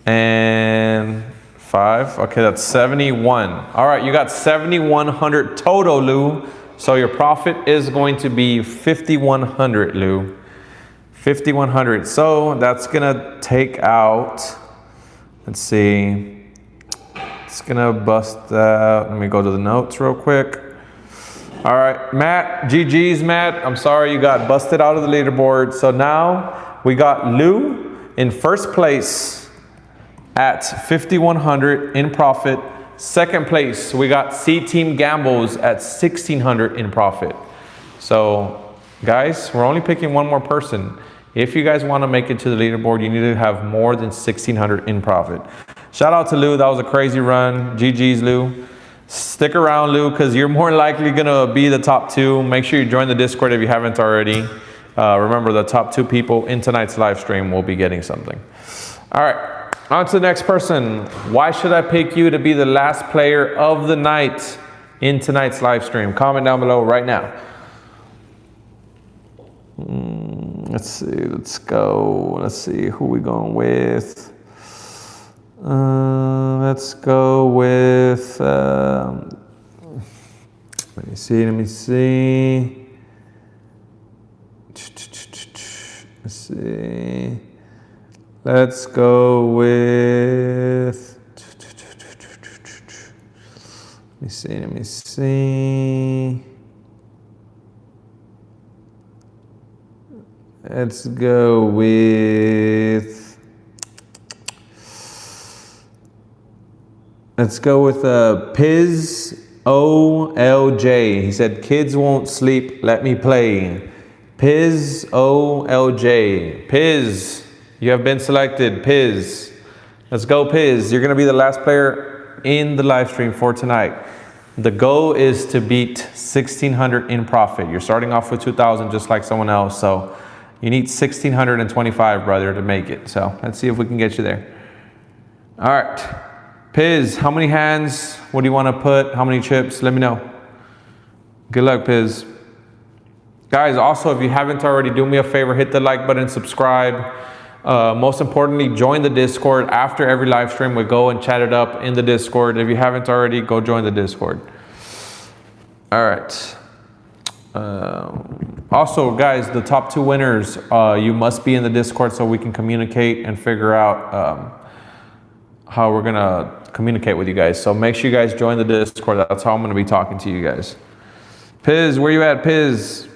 And 5. Okay, that's 71. All right, you got 7,100 total, Lou. So your profit is going to be 5,100, Lou. 5,100. So that's gonna take out. Let's see. It's gonna bust out. Let me go to the notes real quick. All right, Matt. GG's, Matt. I'm sorry you got busted out of the leaderboard. So now we got Lou in first place at 5,100 in profit. Second place, we got C Team Gambles at 1,600 in profit. So guys, we're only picking one more person. If you guys want to make it to the leaderboard, you need to have more than 1,600 in profit. Shout out to Lou. That was a crazy run. GG's, Lou. Stick around, Lou, because you're more likely going to be the top 2. Make sure you join the Discord if you haven't already. Remember, the top 2 people in tonight's live stream will be getting something. All right, on to the next person. Why should I pick you to be the last player of the night in tonight's live stream? Comment down below right now. Let's see, let's go. Let's see, who we going with? Let's go with, let me see. Let's see. Let's go with, let me see. Let's go with, Pis OJ. He said, kids won't sleep, let me play. Pis OLJ. Pis, you have been selected. Pis. Let's go, Pis. You're going to be the last player in the live stream for tonight. The goal is to beat 1,600 in profit. You're starting off with 2,000 just like someone else. So you need 1,625, brother, to make it. So let's see if we can get you there. All right. Pis, how many hands? What do you want to put? How many chips? Let me know. Good luck, Pis. Guys, also, if you haven't already, do me a favor, hit the like button, subscribe. Most importantly, join the Discord. After every live stream, we go and chat it up in the Discord. If you haven't already, go join the Discord. All right. Also, guys, the top 2 winners, you must be in the Discord so we can communicate and figure out how we're gonna communicate with you guys. So make sure you guys join the Discord. That's how I'm gonna be talking to you guys. Pis, where you at, Pis?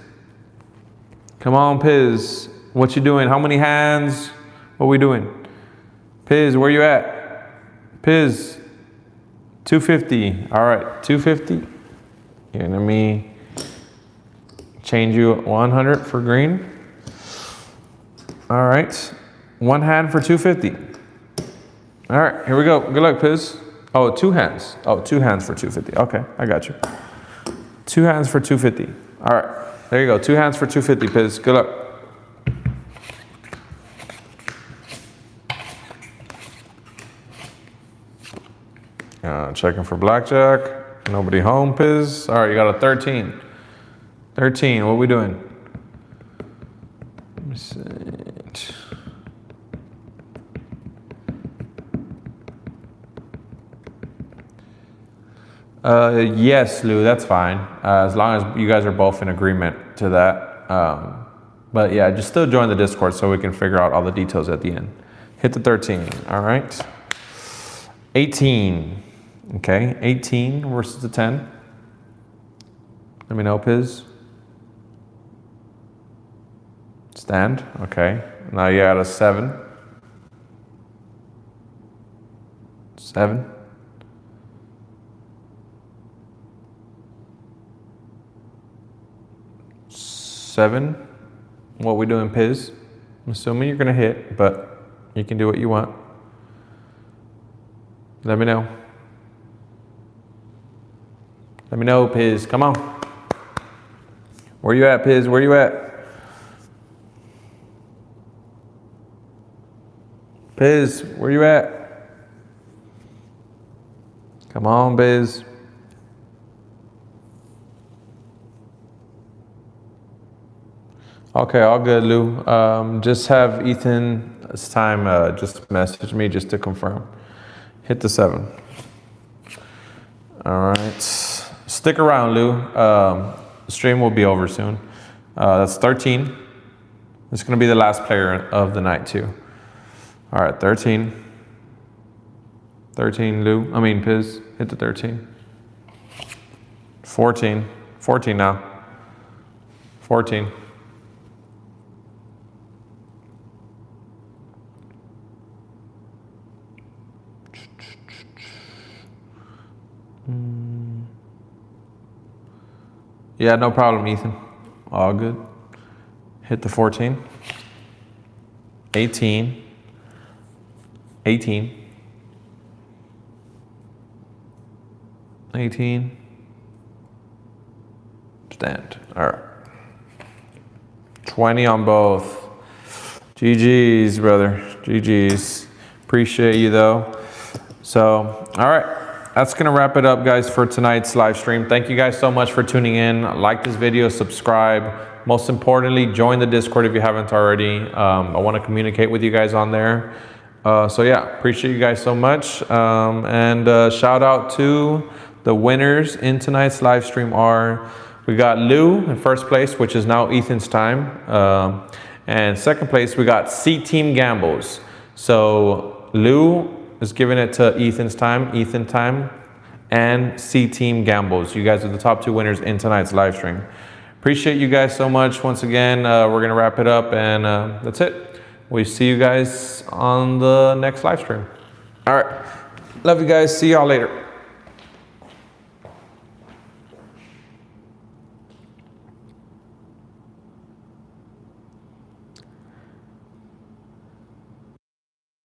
Come on, Pis. What you doing? How many hands? What we doing? Pis, where you at? Pis, 250. All right, 250. Here, let me change you 100 for green. All right, 1 hand for 250. All right, here we go. Good luck, Pis. Oh, 2 hands. Oh, 2 hands for 250. Okay, I got you. 2 hands for 250. All right, there you go. 2 hands for 250, Pis. Good luck. Checking for Blackjack. Nobody home, Pis. All right, you got a 13. 13, what we doing? Let me see. Yes, Lou, that's fine. As long as you guys are both in agreement to that. But yeah, just still join the Discord so we can figure out all the details at the end. Hit the 13, all right. 18, okay, 18 versus the 10. Let me know, Pis. Stand, okay. Now you got a 7. 7. 7. What we doing, Pis? I'm assuming you're gonna hit, but you can do what you want. Let me know. Let me know, Pis. Come on. Where you at, Pis? Where you at? Pis, where you at? Come on, Pis. Okay, all good, Lou. Just have Ethan this time just message me just to confirm. Hit the 7. All right. Stick around, Lou. The stream will be over soon. That's 13. It's going to be the last player of the night, too. All right, 13. 13, Lou. I mean, Pis. Hit the 13. 14. 14 now. 14. Yeah, no problem, Ethan. All good. Hit the 14. 18. 18. 18. Stand. All right. 20 on both. GG's, brother. GG's. Appreciate you, though. So, all right. That's going to wrap it up, guys, for tonight's live stream. Thank you guys so much for tuning in. Like this video, subscribe. Most importantly, join the Discord if you haven't already. I want to communicate with you guys on there. So yeah, appreciate you guys so much. Shout out to the winners in tonight's live stream are, we got Lou in first place, which is now Ethan's time. And second place, we got C Team Gambles. So Lou is giving it to Ethan time, and C Team Gambles. You guys are the top 2 winners in tonight's live stream. Appreciate you guys so much. Once again, we're gonna wrap it up, and that's it. We see you guys on the next live stream. All right, love you guys. See y'all later.